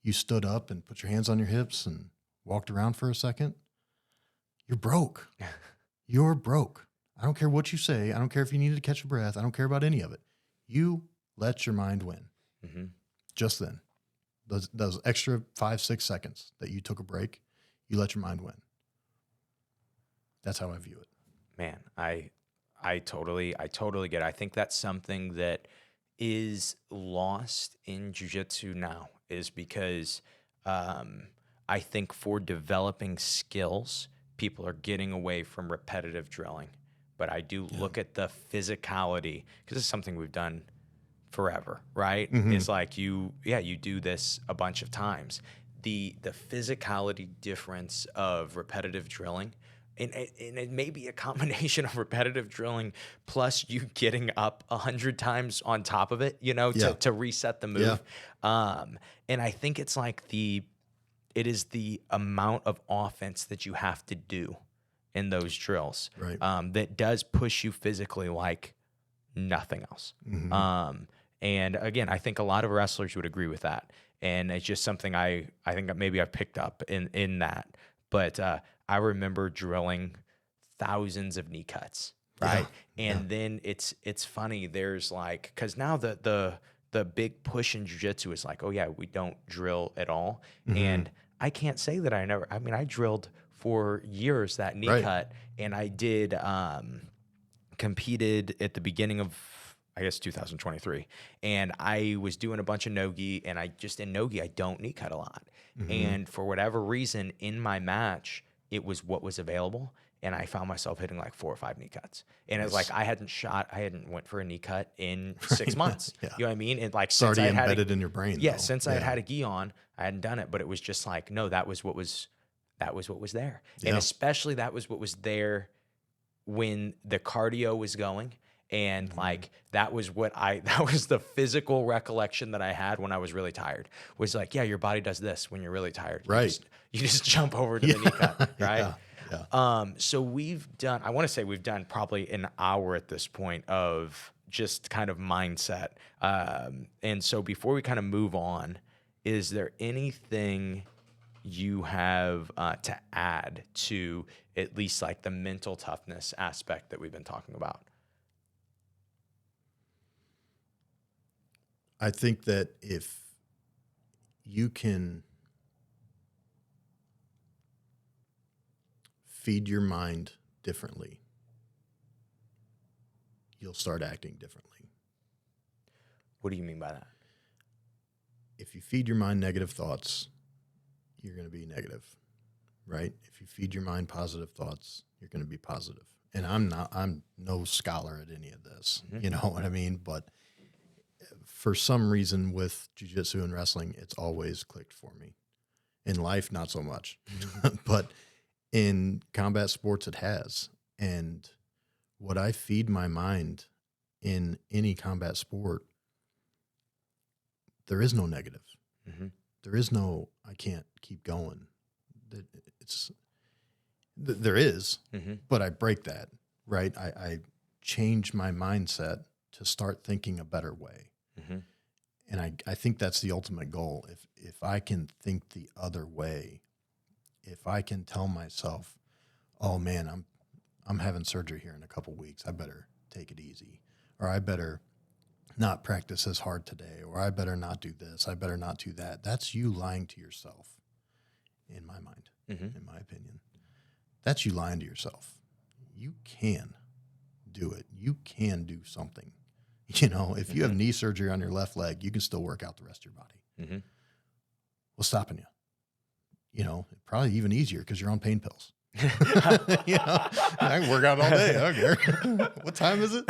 you stood up and put your hands on your hips and walked around for a second. You're broke. You're broke. I don't care what you say. I don't care if you needed to catch a breath. I don't care about any of it. You let your mind win. Just then. Those extra 5-6 seconds that you took a break, you let your mind win. That's how I view it. Man, I totally get it. I think that's something that is lost in jiu-jitsu now, is because I think for developing skills, people are getting away from repetitive drilling. But I do look at the physicality, because it's something we've done forever, right? It's like you do this a bunch of times. The physicality difference of repetitive drilling, and it may be a combination of repetitive drilling plus you getting up 100 times on top of it, to reset the move. And I think it's like it is the amount of offense that you have to do in those drills, right, that does push you physically like nothing else. And again, I think a lot of wrestlers would agree with that. And it's just something I think maybe I've picked up in that. But I remember drilling thousands of knee cuts, right? And then it's funny. There's like, because now the big push in jiu-jitsu is like, oh yeah, we don't drill at all. And I can't say that I drilled for years that knee cut, and I did competed at the beginning of, I guess, 2023. And I was doing a bunch of no-gi, and in no-gi, I don't knee cut a lot. And for whatever reason, in my match, it was what was available. And I found myself hitting like 4 or 5 knee cuts. And it's like, I hadn't went for a knee cut in 6 months. You know what I mean? And like, it's already embedded in your brain. Yeah. Since I had a gi on, I hadn't done it, but it was just like, no, that was what was there. And especially that was what was there when the cardio was going. And like, that was the physical recollection that I had when I was really tired, was like, yeah, your body does this when you're really tired. Right. You just jump over to the knee cut, right? Yeah. So I want to say we've done probably an hour at this point of just kind of mindset. And so before we kind of move on, is there anything you have to add to at least like the mental toughness aspect that we've been talking about? I think that if you can feed your mind differently, you'll start acting differently. What do you mean by that? If you feed your mind negative thoughts, you're going to be negative, right? If you feed your mind positive thoughts, you're going to be positive. And I'm no scholar at any of this, you know what I mean? But for some reason with jiu-jitsu and wrestling, it's always clicked for me. In life, not so much. But in combat sports, it has. And what I feed my mind in any combat sport, there is no negative. There is no, I can't keep going. There is, but I break that, right? I change my mindset to start thinking a better way. And I think that's the ultimate goal. If I can think the other way, if I can tell myself, oh man, I'm having surgery here in a couple weeks, I better take it easy, or I better not practice as hard today, or I better not do this, I better not do that. That's you lying to yourself, in my mind, in my opinion. That's you lying to yourself. You can do it. You can do something. You know, if you have knee surgery on your left leg, you can still work out the rest of your body. Mm-hmm. What's stopping you? You know, probably even easier because you're on pain pills. You know, I can work out all day. I don't care. What time is it?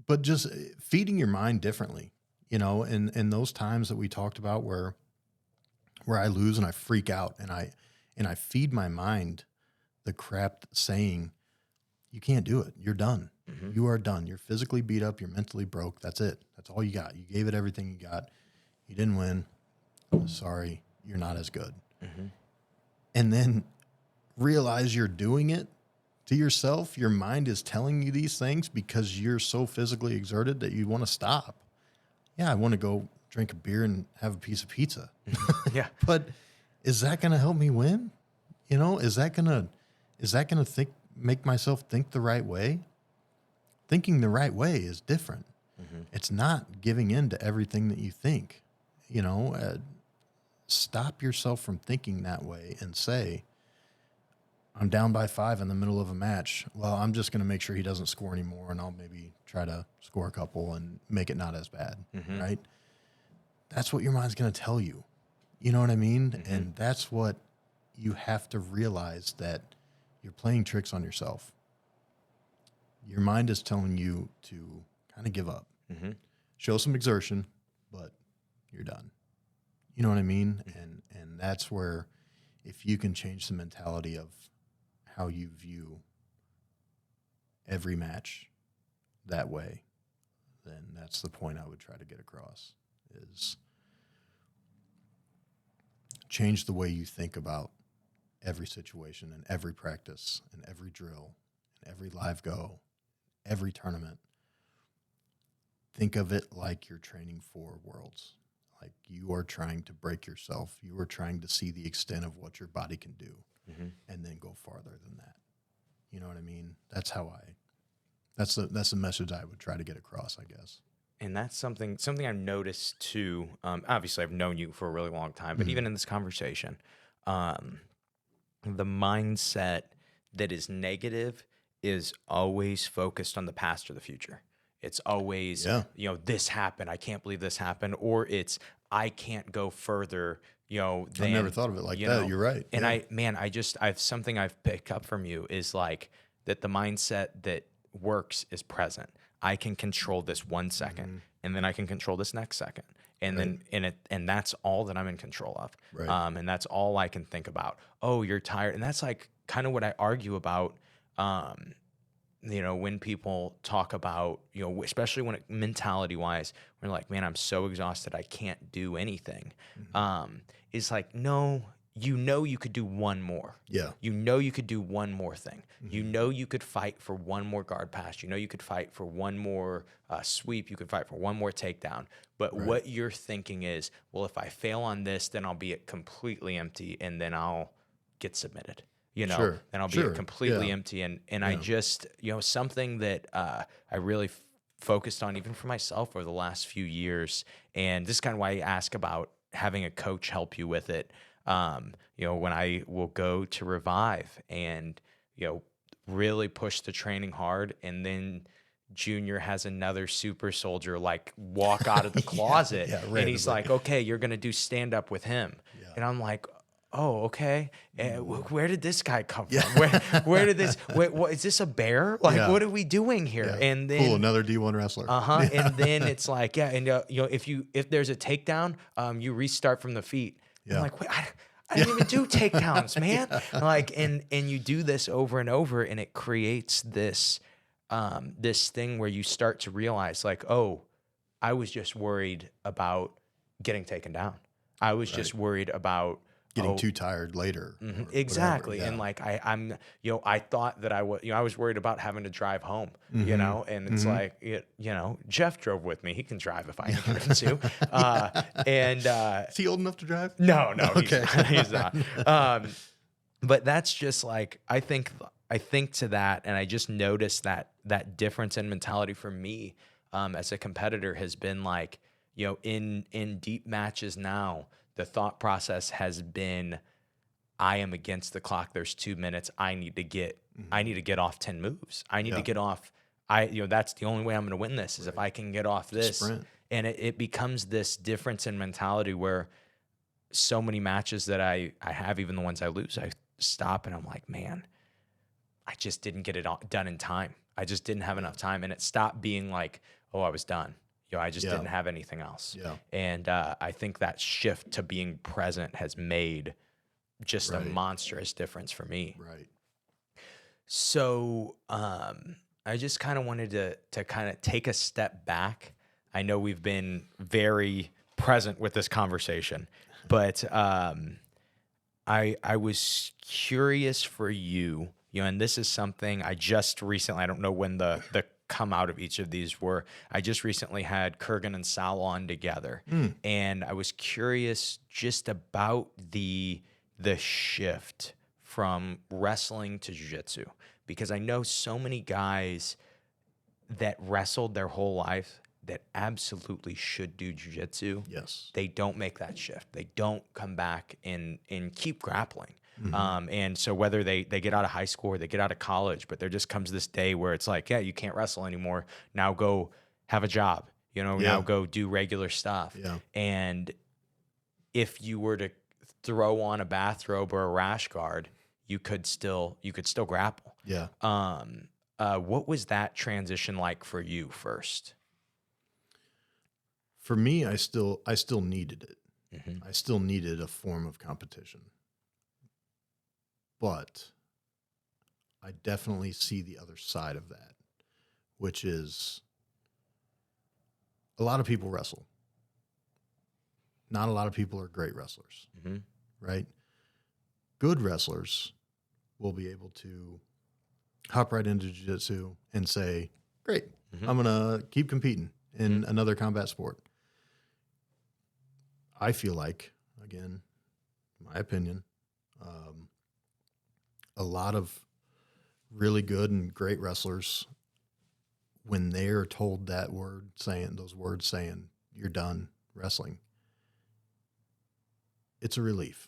But just feeding your mind differently, you know, and those times that we talked about where I lose and I freak out and I feed my mind the crap saying, you can't do it. You're done. Mm-hmm. You are done. You're physically beat up. You're mentally broke. That's it. That's all you got. You gave it everything you got. You didn't win. Sorry. You're not as good. Mm-hmm. And then realize you're doing it to yourself. Your mind is telling you these things because you're so physically exerted that you want to stop. Yeah, I want to go drink a beer and have a piece of pizza. Yeah. But is that going to help me win? You know, is that going to make myself think the right way? Thinking the right way is different. Mm-hmm. It's not giving in to everything that you think. You know, stop yourself from thinking that way and say, I'm down by 5 in the middle of a match. Well, I'm just going to make sure he doesn't score anymore, and I'll maybe try to score a couple and make it not as bad, Mm-hmm. right? That's what your mind's going to tell you. You know what I mean? Mm-hmm. And that's what you have to realize, that you're playing tricks on yourself. Your mind is telling you to kind of give up, Mm-hmm. show some exertion, but you're done. You know what I mean? And that's where, if you can change the mentality of how you view every match that way, then that's the point I would try to get across, is change the way you think about every situation and every practice and every drill and every live go, every tournament. Think of it like you're training for worlds. Like you are trying to break yourself. You are trying to see the extent of what your body can do, Mm-hmm. and then go farther than that. You know what I mean? That's the message I would try to get across, I guess. And that's something I've noticed too. Obviously, I've known you for a really long time, but Mm-hmm. even in this conversation, the mindset that is negative is always focused on the past or the future. It's always, you know, this happened. I can't believe this happened. Or it's, I can't go further, you know, than, I never thought of it like that. know. You're right. And Yeah. I've something I've picked up from you is like that the mindset that works is present. I can control this 1 second, and then I can control this next second. And then that's all that I'm in control of. Right. And that's all I can think about. Oh, you're tired. And that's like kind of what I argue about, you know, when people talk about, you know, especially when mentality wise, we're like, man, I'm so exhausted, I can't do anything. It's like, no, you know, you could do one more. Yeah. You know, you could do one more thing. You know, you could fight for one more guard pass. You know, you could fight for one more sweep. You could fight for one more takedown. But what you're thinking is, well, if I fail on this, then I'll be at completely empty, and then I'll get submitted. You know, Sure. then I'll be completely empty. And I just, you know, something that I really focused on even for myself over the last few years. And this is kind of why I ask about having a coach help you with it. You know, when I will go to Revive and, you know, really push the training hard, and then Junior has another super soldier like walk out of the closet and he's like, okay, you're going to do stand up with him. Yeah. And I'm like, oh, okay. Where did this guy come from? Where did this? What is this, a bear? Like, what are we doing here? Yeah. And then Another D1 wrestler. And then it's like, and you know, if there's a takedown, you restart from the feet. I'm like, wait, I didn't even do takedowns, man. Like, and you do this over and over, and it creates this this thing where you start to realize, like, oh, I was just worried about getting taken down. I was just worried about getting too tired later. Exactly. And like, I'm, you know, I thought that I was worried about having to drive home, you know, and it's like, you know, Jeff drove with me. He can drive if I need him to. Is he old enough to drive? No, Okay. he's not. But that's just like, I think to that. And I just noticed that difference in mentality for me, as a competitor has been like, you know, in deep matches now, the thought process has been, I am against the clock. There's 2 minutes. I need to get off 10 moves. I need to get off. You know, that's the only way I'm going to win this is if I can get off this. Sprint. And it becomes this difference in mentality where so many matches that I have, even the ones I lose, I stop and I'm like, man, I just didn't get it done in time. I just didn't have enough time. And it stopped being like, oh, I was done. I just didn't have anything else. Yeah. And I think that shift to being present has made just a monstrous difference for me. Right. So I just kind of wanted to kind of take a step back. I know we've been very present with this conversation, but I was curious for you, and this is something I just recently, I don't know when the come out of each of these were. I just recently had Kurgan and Sal on together, and I was curious just about the shift from wrestling to jiu-jitsu, because I know so many guys that wrestled their whole life that absolutely should do jiu-jitsu. Yes. They don't make that shift. They don't come back and keep grappling. And so whether they get out of high school or they get out of college, but there just comes this day where it's like, yeah, you can't wrestle anymore. Now go have a job, now go do regular stuff. Yeah. And if you were to throw on a bathrobe or a rash guard, you could still grapple. Yeah. What was that transition like for you first? For me, I still needed it. I still needed a form of competition. But I definitely see the other side of that, which is a lot of people wrestle. Not a lot of people are great wrestlers, right? Good wrestlers will be able to hop right into jiu-jitsu and say, great, I'm going to keep competing in another combat sport. I feel like, again, my opinion, a lot of really good and great wrestlers, when they're told those words saying you're done wrestling, it's a relief.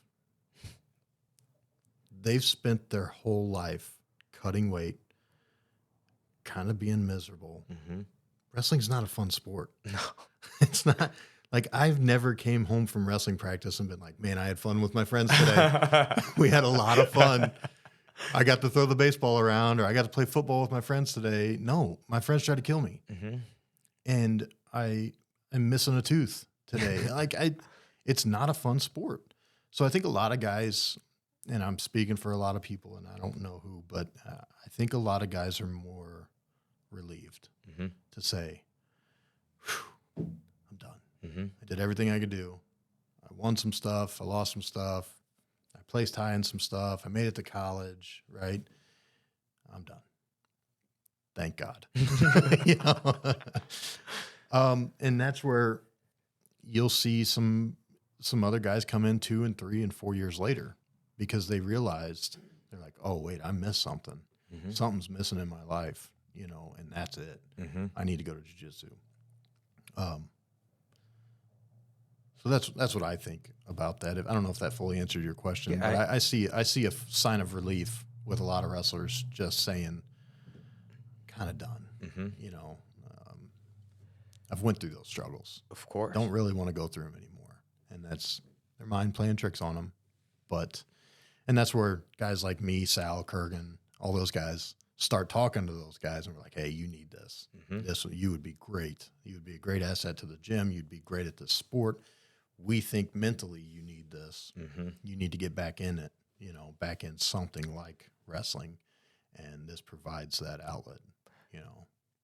They've spent their whole life cutting weight, kind of being miserable. Wrestling's not a fun sport. No, it's not. Like, I've never came home from wrestling practice and been like, man, I had fun with my friends today. We had a lot of fun. I got to throw the baseball around, or I got to play football with my friends today. No, my friends tried to kill me. And I am missing a tooth today. It's not a fun sport. So I think a lot of guys, and I'm speaking for a lot of people, and I don't know who, but I think a lot of guys are more relieved to say, I'm done. I did everything I could do. I won some stuff. I lost some stuff. I placed high in some stuff. I made it to college, right? I'm done. Thank God. And that's where you'll see some other guys come in 2 and 3 and 4 years later, because they realized, they're like, oh, wait, I missed something. Something's missing in my life, and that's it. I need to go to jiu-jitsu. So that's what I think about that. I don't know if that fully answered your question, but I see a sign of relief with a lot of wrestlers just saying, kind of done. I've went through those struggles. Of course. Don't really want to go through them anymore. And that's their mind playing tricks on them. And that's where guys like me, Sal, Kurgan, all those guys start talking to those guys, and we're like, hey, you need this. You would be great. You would be a great asset to the gym. You'd be great at this sport. We think mentally you need this. You need to get back in it, back in something like wrestling. And this provides that outlet,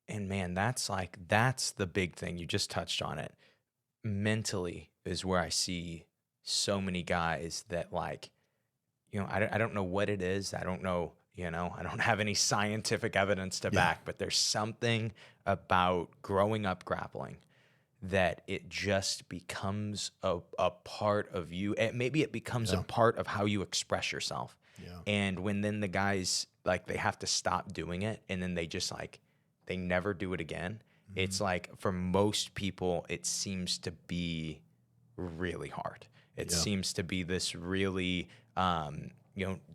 And man, that's the big thing. You just touched on it. Mentally is where I see so many guys that I don't know what it is. I don't know, I don't have any scientific evidence to back, but there's something about growing up grappling that it just becomes a part of you. Maybe it becomes a part of how you express yourself. And when then the guys, they have to stop doing it, and then they just they never do it again. It's for most people, it seems to be really hard. It seems to be this really,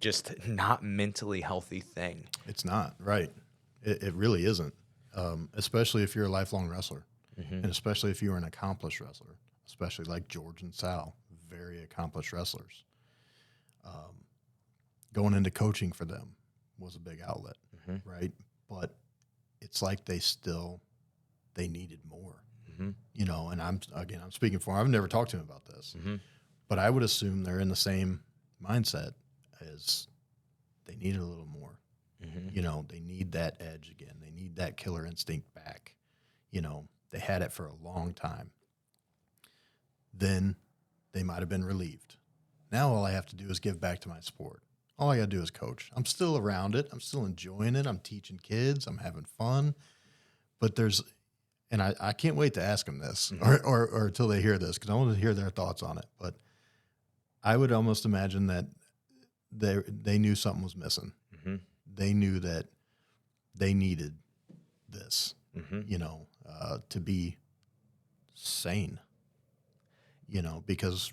just not mentally healthy thing. It's not, right. It really isn't, especially if you're a lifelong wrestler. And especially if you were an accomplished wrestler, especially like George and Sal, very accomplished wrestlers. Going into coaching for them was a big outlet, right? But it's like they needed more, you know, and I'm speaking for them. I've never talked to them about this, but I would assume they're in the same mindset as they needed a little more. You know, they need that edge again. They need that killer instinct back. You know, they had it for a long time. Then they might have been relieved. Now all I have to do is give back to my sport. All I got to do is coach. I'm still around it. I'm still enjoying it. I'm teaching kids. I'm having fun. But and I can't wait to ask them this or until they hear this, because I want to hear their thoughts on it. But I would almost imagine that they knew something was missing. They knew that they needed this, you know, to be sane, you know, because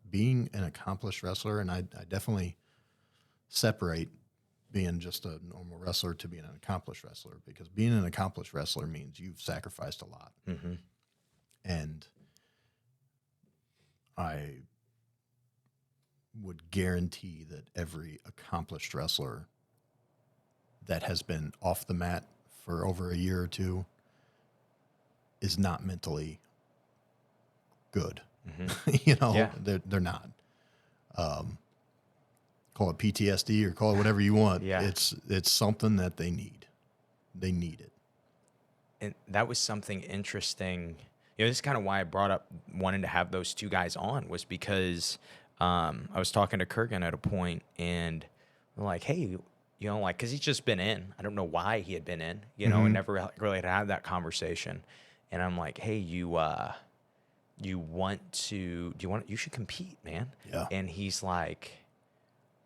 being an accomplished wrestler, and I definitely separate being just a normal wrestler to being an accomplished wrestler, because being an accomplished wrestler means you've sacrificed a lot. And I would guarantee that every accomplished wrestler that has been off the mat for over a year or two is not mentally good. You know, they're not. Call it PTSD or call it whatever you want. It's something that they need. They need it. And that was something interesting. You know, this is kind of why I brought up wanting to have those two guys on, was because I was talking to Kurgan at a point, and I'm like, hey, you know, like, because he's just been in. I don't know why he had been in, you know, and never really had that conversation. And I'm like, hey, you should compete, man. Yeah. And he's like,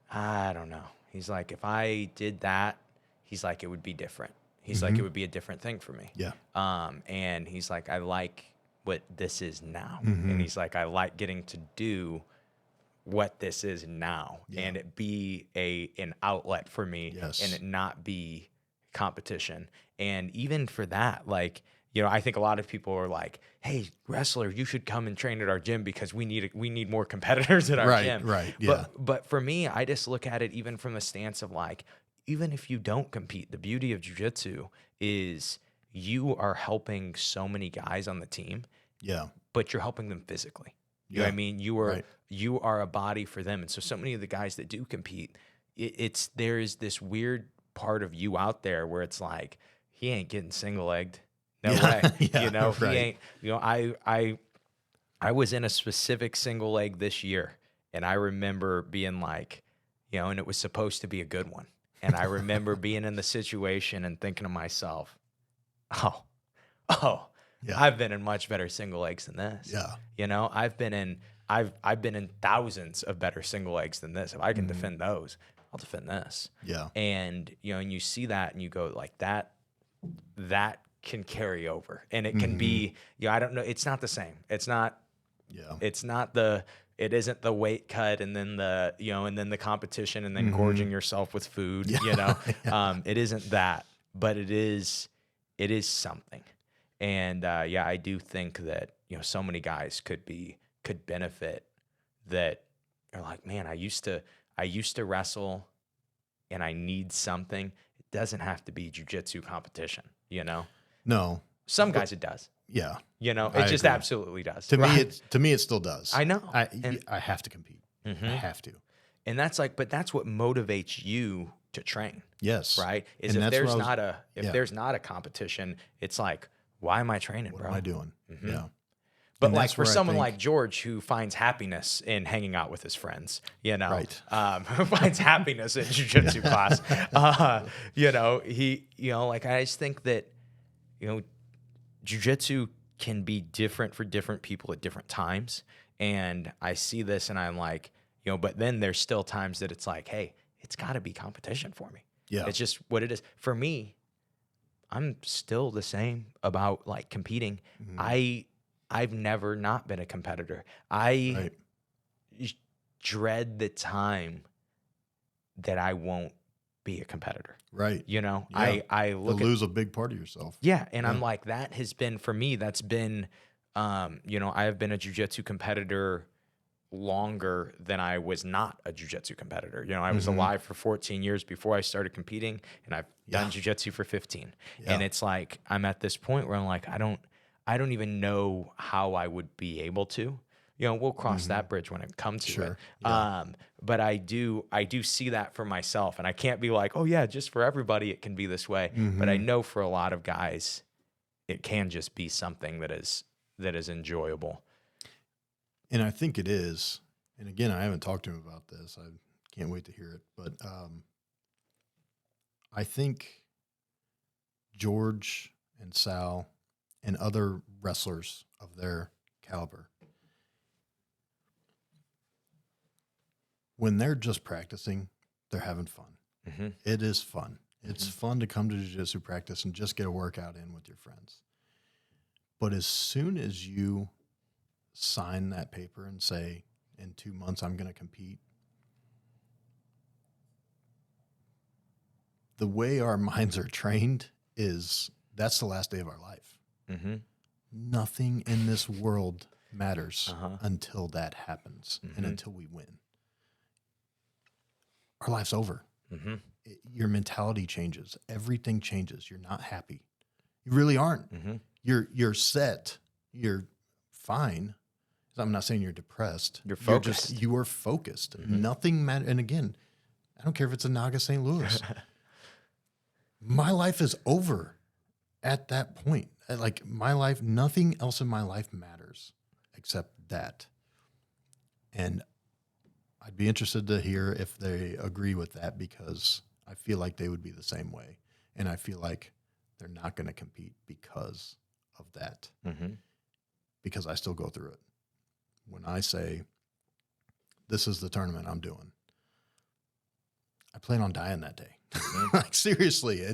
I don't know. He's like, if I did that, he's like, it would be different. He's like, it would be a different thing for me. Yeah. And he's like, I like what this is now. And he's like, I like getting to do what this is now, and it be an outlet for me, and it not be competition. And even for that, like, you know, I think a lot of people are like, hey, wrestler, you should come and train at our gym because we need more competitors at our gym. Right. Yeah. But for me, I just look at it even from the stance of like, even if you don't compete, the beauty of jiu-jitsu is you are helping so many guys on the team. Yeah. But you're helping them physically. You know what I mean? You are a body for them. And so many of the guys that do compete, there is this weird part of you out there where it's like, he ain't getting single-legged. No way. You know, he ain't, you know, I was in a specific single leg this year, and I remember being like, you know, and it was supposed to be a good one. And I remember being in the situation and thinking to myself, oh, I've been in much better single legs than this. Yeah. You know, I've been in thousands of better single legs than this. If I can defend those, I'll defend this. Yeah. And, you know, and you see that and you go like that can carry over, and it can be, you know, I don't know. It's not the same. It isn't the weight cut and then the competition and then gorging yourself with food, you know, it isn't that, but it is something. And, I do think that, you know, so many guys could benefit that are like, man, I used to wrestle and I need something. It doesn't have to be jiu-jitsu competition, you know? No. Some guys it does. Yeah. You know, it just absolutely does. To me, it still does. I know. I have to compete. I have to. And that's what motivates you to train. Yes. Right? Is if there's not a competition, it's like, why am I training, bro? What am I doing? Yeah. But like for someone like George who finds happiness in hanging out with his friends, you know, who finds happiness in jiu-jitsu class, you know, like I just think that, you know, jiu-jitsu can be different for different people at different times. And I see this and I'm like, you know, but then there's still times that it's like, hey, it's got to be competition for me. Yeah. It's just what it is. For me, I'm still the same about like competing. I've never not been a competitor. I dread the time that I won't be a competitor. Right. You know, Yeah. I look to lose a big part of yourself. Yeah, and I'm like, that has been, for me, that's been, you know, I have been a jiu-jitsu competitor longer than I was not a jiu-jitsu competitor. You know, I was alive for 14 years before I started competing, and I've done jiu-jitsu for 15. And it's like, I'm at this point where I'm like, I don't even know how I would be able to. You know, we'll cross that bridge when it comes to it. Yeah. But I do see that for myself, and I can't be like, oh yeah, just for everybody it can be this way. But I know for a lot of guys, it can just be something that is enjoyable. And I think it is. And again, I haven't talked to him about this. I can't wait to hear it. But I think George and Sal and other wrestlers of their caliber, when they're just practicing, they're having fun. It is fun. It's fun to come to jiu-jitsu practice and just get a workout in with your friends. But as soon as you sign that paper and say, in 2 months, I'm going to compete, the way our minds are trained is that's the last day of our life. Nothing in this world matters until that happens and until we win. Our life's over. Your mentality changes. Everything changes. You're not happy. You really aren't. You're set. You're fine. I'm not saying you're depressed. You're focused. You are focused. Nothing matters. And again, I don't care if it's a Naga St. Louis. My life is over at that point. Like my life, nothing else in my life matters except that. And I'd be interested to hear if they agree with that, because I feel like they would be the same way. And I feel like they're not going to compete because of that. Because I still go through it. When I say, this is the tournament I'm doing, I plan on dying that day. Like seriously,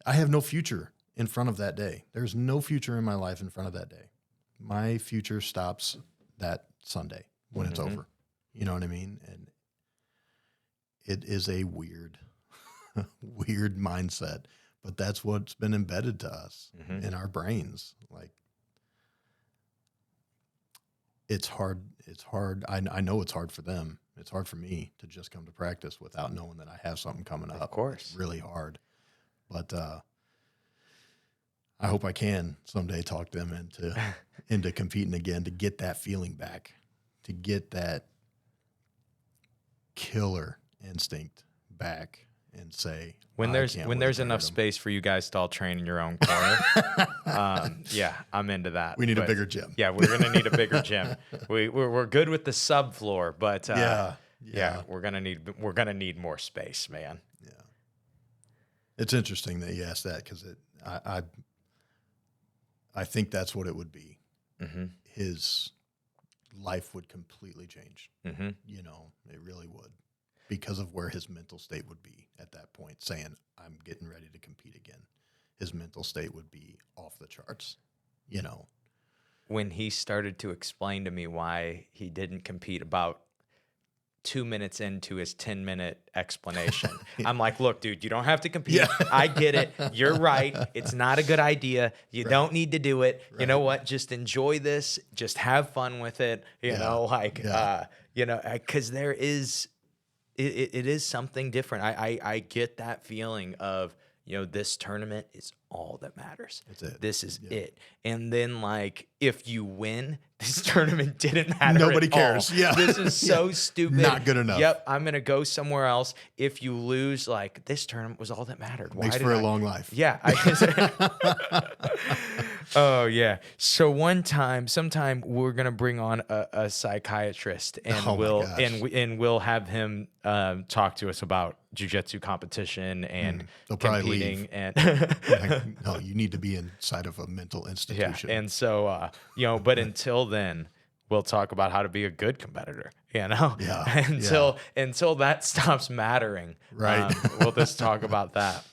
I have no future in front of that day. There's no future in my life in front of that day. My future stops that Sunday when it's over. You know what I mean? And it is a weird, weird mindset, but that's what's been embedded to us in our brains. Like, it's hard. It's hard. I know it's hard for them. It's hard for me to just come to practice without knowing that I have something coming up. Of course. It's really hard. But I hope I can someday talk them into competing again, to get that feeling back, to get that killer instinct back, and say, when there's enough space for you guys to all train in your own corner, yeah, I'm into that. We need a bigger gym. Yeah, we're gonna need a bigger gym. We're good with the subfloor, but yeah, we're gonna need more space, man. Yeah, it's interesting that you asked that, because I think that's what it would be. His life would completely change. You know, it really would, because of where his mental state would be at that point, saying, I'm getting ready to compete again. His mental state would be off the charts, you know. When he started to explain to me why he didn't compete about 2 minutes into his 10-minute explanation, I'm like, look, dude, you don't have to compete. I get it. You're right. It's not a good idea. You don't need to do it. You know what? Just enjoy this. Just have fun with it. You know, like, you know, because there is, it is something different. I get that feeling of, you know, this tournament is all that matters. That's it. This is it. And then, like, if you win, this tournament didn't matter. Nobody at cares. All. Yeah. This is so stupid. Not good enough. Yep. I'm going to go somewhere else. If you lose, like, this tournament was all that mattered. Makes for a long life. Yeah. Oh, yeah. So sometime we're going to bring on a psychiatrist, and we'll have him talk to us about jiu-jitsu competition and competing. And no, you need to be inside of a mental institution. Yeah. And so, you know, but until then, we'll talk about how to be a good competitor, you know, until that stops mattering. Right. We'll just talk about that.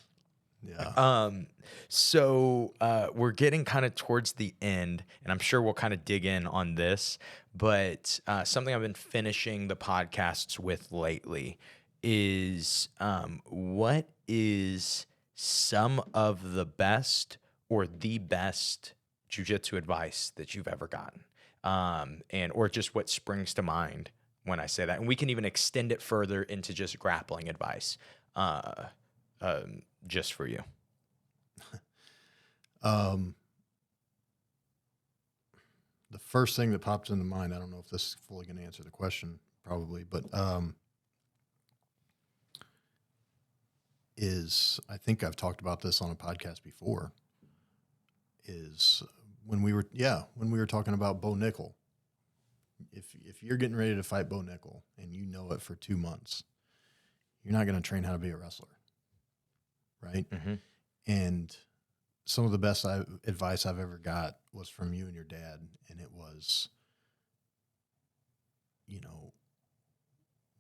Yeah. So we're getting kind of towards the end, and I'm sure we'll kind of dig in on this, but something I've been finishing the podcasts with lately is what is some of the best or the best jiu-jitsu advice that you've ever gotten? Or just what springs to mind when I say that. And we can even extend it further into just grappling advice, just for you. The first thing that pops into mind, I don't know if this is fully going to answer the question, probably, but is, I think I've talked about this on a podcast before, is when we were talking about Bo Nickel. If you're getting ready to fight Bo Nickel and you know it for 2 months, you're not going to train how to be a wrestler, right? Mm-hmm. And some of the best advice I've ever got was from you and your dad, and it was,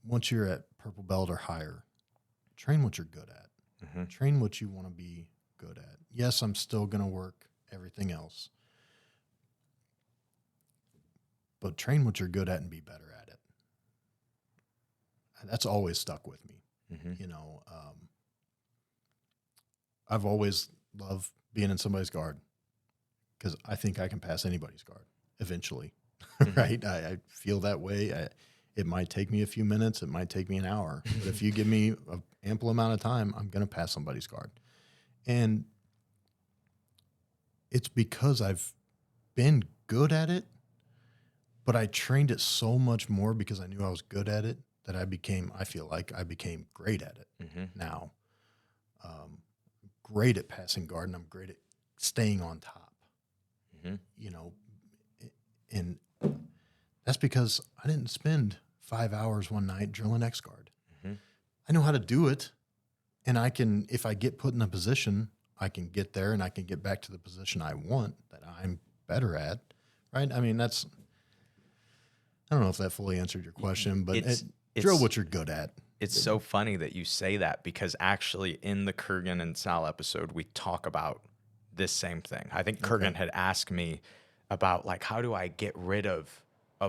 once you're at purple belt or higher, train what you're good at. Mm-hmm. Train what you want to be good at. Yes, I'm still going to work everything else, but train what you're good at and be better at it. That's always stuck with me. Mm-hmm. I've always loved being in somebody's guard because I think I can pass anybody's guard eventually, Mm-hmm. right? I feel that way. It might take me a few minutes. It might take me an hour. But if you give me an ample amount of time, I'm going to pass somebody's guard. And it's because I've been good at it, but I trained it so much more because I knew I was good at it that I feel like I became great at it Mm-hmm. now. Great at passing guard, and I'm great at staying on top. Mm-hmm. And that's because I didn't spend 5 hours one night drilling X guard. Mm-hmm. I know how to do it, and I can, if I get put in a position, I can get there and I can get back to the position I want that I'm better at, right? I mean, I don't know if that fully answered your question, but drill what you're good at. It's so funny that you say that because actually in the Kurgan and Sal episode, we talk about this same thing. I think Kurgan had asked me about like, how do I get rid of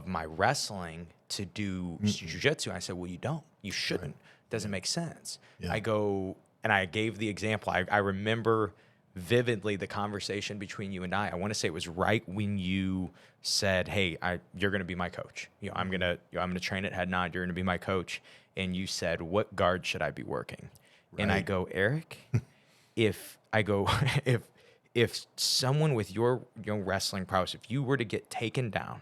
my wrestling to do jiu-jitsu? I said, well, you shouldn't. Doesn't make sense. Yeah. I go, and I gave the example. I remember vividly the conversation between you and I want to say it was right when you said, hey, you're going to be my coach. I'm going to train at Head Nod. You're going to be my coach. And you said, what guard should I be working? Right. And I go, Eric, if someone with your wrestling prowess, if you were to get taken down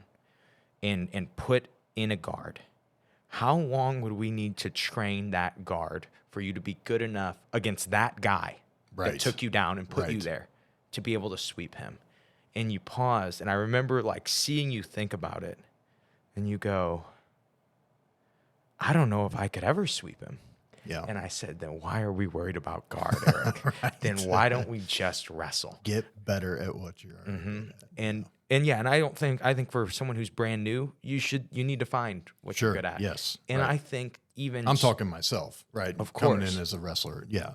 and put in a guard, how long would we need to train that guard for you to be good enough against that guy that took you down and put you there to be able to sweep him? And you paused, and I remember like seeing you think about it, and you go, I don't know if I could ever sweep him. Yeah. And I said, then why are we worried about guard, Eric? Then why don't we just wrestle? Get better at what you're good at. And I think for someone who's brand new, you need to find what you're good at. Yes. And I think even I'm talking myself, right? Of course. Coming in as a wrestler. Yeah.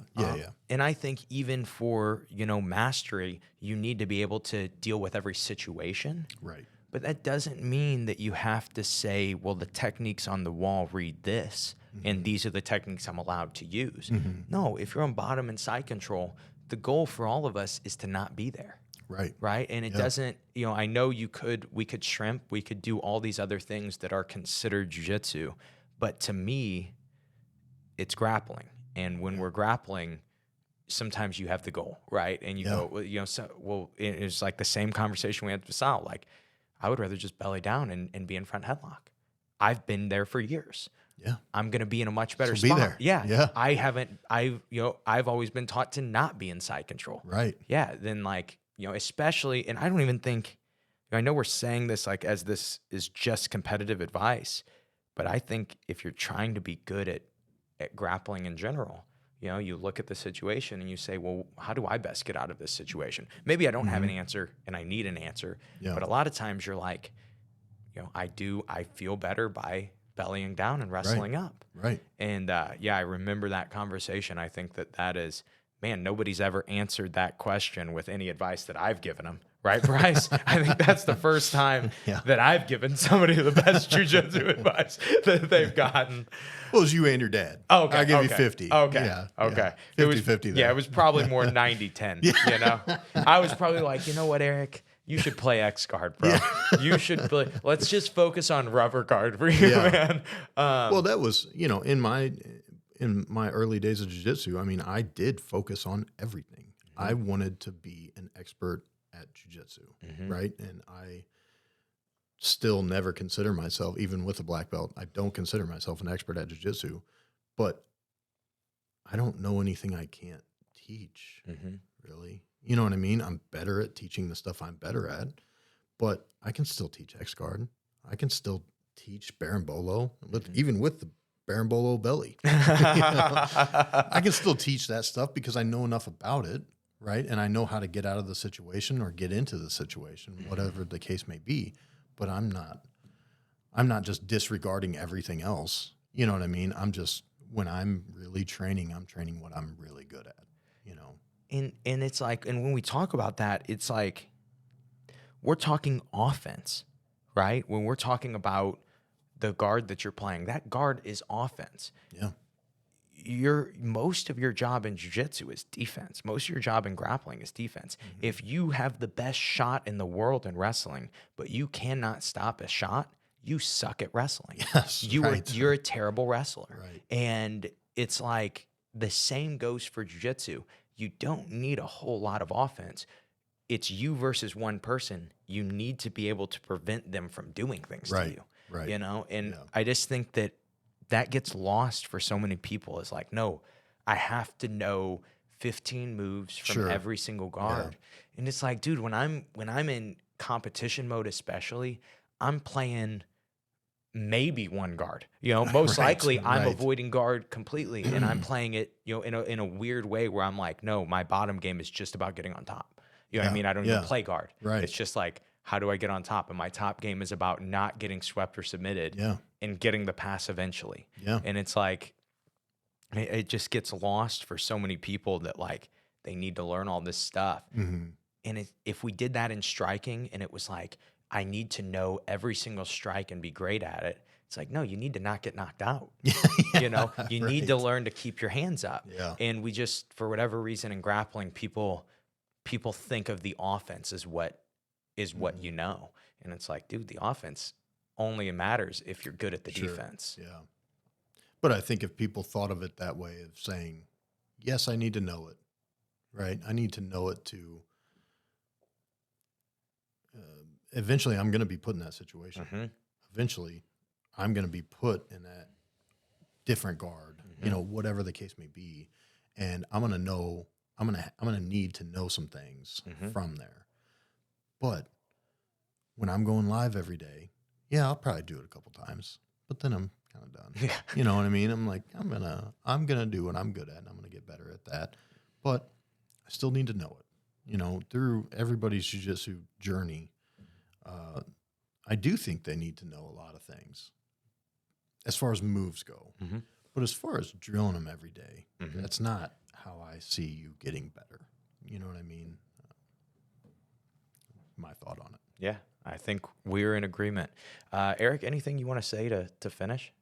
And I think even for, mastery, you need to be able to deal with every situation. Right. But that doesn't mean that you have to say, well, the techniques on the wall read this, and these are the techniques I'm allowed to use. Mm-hmm. No, if you're on bottom and side control, the goal for all of us is to not be there. Right. Right. And it doesn't, I know we could shrimp, we could do all these other things that are considered jiu-jitsu, but to me, it's grappling. And when we're grappling, sometimes you have the goal, right? And you go, it's like the same conversation we had with Sal, like, I would rather just belly down and be in front headlock. I've been there for years. Yeah. I'm going to be in a much better So spot. be there. Yeah. I've always been taught to not be in side control. Right. Yeah. Then especially, and I don't even think, I know we're saying this like as this is just competitive advice, but I think if you're trying to be good at grappling in general, you look at the situation and you say, well, how do I best get out of this situation? Maybe I don't have an answer and I need an answer, but a lot of times you're like, I feel better by bellying down and wrestling up. Right. And I remember that conversation. I think that is, man, nobody's ever answered that question with any advice that I've given them, right, Bryce? I think that's the first time that I've given somebody the best jiu-jitsu advice that they've gotten. Well, it was you and your dad. Okay. I'll give you 50. Okay. Yeah, Okay. Yeah. 50-50 It was, there. yeah, it was probably more 90-10, you know? I was probably like, you know what, Eric? You should play X guard, bro. You should play. Let's just focus on rubber guard for you, man. Well, that was, in my early days of jiu-jitsu, I mean, I did focus on everything. I wanted to be an expert at jiu-jitsu, right? And I still never consider myself, even with a black belt, I don't consider myself an expert at jiu-jitsu, but I don't know anything I can't teach, really. You know what I mean? I'm better at teaching the stuff I'm better at, but I can still teach X-guard. I can still teach Berimbolo, even with the Berimbolo belly. I can still teach that stuff because I know enough about it, right? And I know how to get out of the situation or get into the situation, whatever the case may be. But I'm not just disregarding everything else. You know what I mean? When I'm really training, I'm training what I'm really good at, And it's like, and when we talk about that, it's like we're talking offense, right? When we're talking about the guard that you're playing, that guard is offense. Yeah. Most of your job in jiu-jitsu is defense. Most of your job in grappling is defense. If you have the best shot in the world in wrestling, but you cannot stop a shot, you suck at wrestling. Yes, You're a terrible wrestler. Right. And it's like the same goes for jiu-jitsu. You don't need a whole lot of offense. It's you versus one person. You need to be able to prevent them from doing things to you. Right. And I just think that gets lost for so many people. It's like, no, I have to know 15 moves from every single guard. And it's like, dude, when I'm in competition mode, especially, I'm playing maybe one guard. Most likely I'm avoiding guard completely, and I'm playing it, in a weird way where I'm like, no, my bottom game is just about getting on top. What I mean? I don't even play guard. Right. It's just like, how do I get on top? And my top game is about not getting swept or submitted and getting the pass eventually. Yeah. And it's like, it just gets lost for so many people that like, they need to learn all this stuff. And if we did that in striking and it was like, I need to know every single strike and be great at it. It's like, no, you need to not get knocked out. You need to learn to keep your hands up. Yeah. And we just, for whatever reason in grappling, people think of the offense as what you know. And it's like, dude, the offense only matters if you're good at the defense. Yeah. But I think if people thought of it that way, of saying, yes, I need to know it, right? I need to know it to eventually I'm going to be put in that situation. Eventually I'm going to be put in that different guard, whatever the case may be. And I'm going to know, I'm going to need to know some things from there. But when I'm going live every day, I'll probably do it a couple times, but then I'm kind of done. Yeah. You know what I mean? I'm like, I'm going to do what I'm good at, and I'm going to get better at that. But I still need to know it. Through everybody's jiu-jitsu journey, I do think they need to know a lot of things as far as moves go. But as far as drilling them every day, that's not how I see you getting better. You know what I mean? My thought on it. Yeah, I think we're in agreement. Eric, anything you want to say to finish?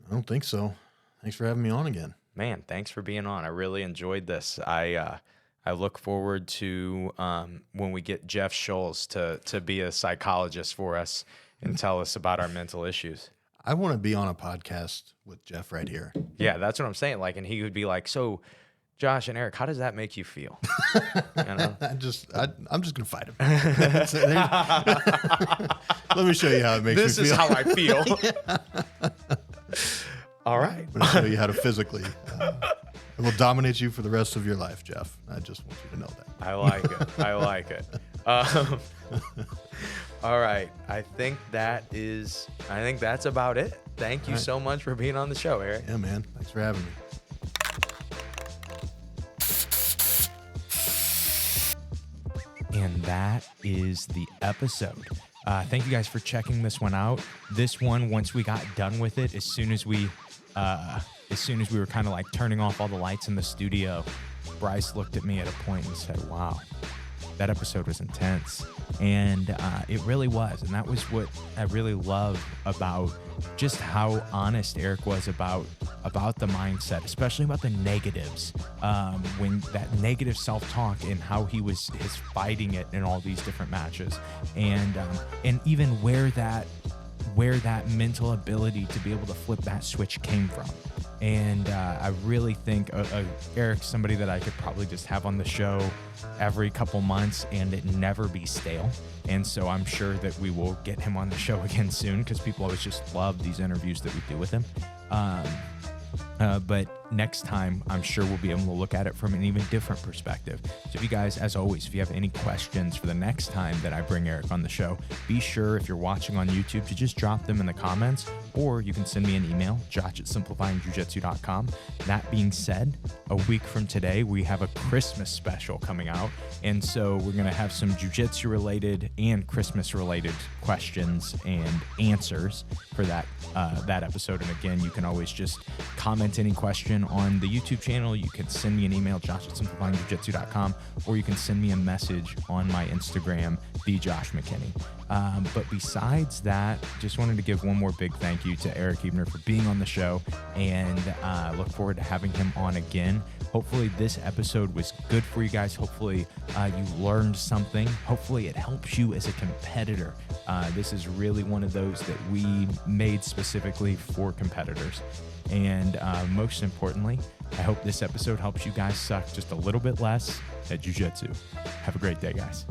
I don't think so. Thanks for having me on again. Man, thanks for being on. I really enjoyed this. I look forward to when we get Jeff Scholes to be a psychologist for us and tell us about our mental issues. I want to be on a podcast with Jeff right here. Yeah, that's what I'm saying. Like, and he would be like, so Josh and Eric, how does that make you feel? I'm just gonna fight him. Let me show you how it makes me feel. This is how I feel. All right. I'm gonna show you how to physically. It will dominate you for the rest of your life, Jeff. I just want you to know that. I like it. I like it. All right. I think that's about it. Thank you so much for being on the show, Eric. Yeah, man. Thanks for having me. And that is the episode. Thank you guys for checking this one out. This one, once we got done with it, as soon as we were kind of like turning off all the lights in the studio Bryce looked at me at a point and said, wow, that episode was intense. And it really was. And that was what I really love about just how honest Eric was about the mindset, especially about the negatives, when that negative self-talk and how he was fighting it in all these different matches, and even where that mental ability to be able to flip that switch came from. And I really think Eric's somebody that I could probably just have on the show every couple months and it never be stale. And so I'm sure that we will get him on the show again soon, because people always just love these interviews that we do with him. But next time, I'm sure we'll be able to look at it from an even different perspective. So if you guys, as always, if you have any questions for the next time that I bring Eric on the show, be sure, if you're watching on YouTube, to just drop them in the comments, or you can send me an email, josh@simplifyingjujitsu.com. That being said, a week from today, we have a Christmas special coming out. And so we're going to have some jiu-jitsu related and Christmas related questions and answers for that episode. And again, you can always just comment any question on the YouTube channel. You can send me an email, josh@simplifyingjujitsu.com, or you can send me a message on my Instagram, @McKinney. But besides that, just wanted to give one more big thank you to Eric Huebner for being on the show, and look forward to having him on again. Hopefully this episode was good for you guys. Hopefully you learned something. Hopefully it helps you as a competitor. This is really one of those that we made specifically for competitors. And most importantly, I hope this episode helps you guys suck just a little bit less at jiu-jitsu. Have a great day, guys.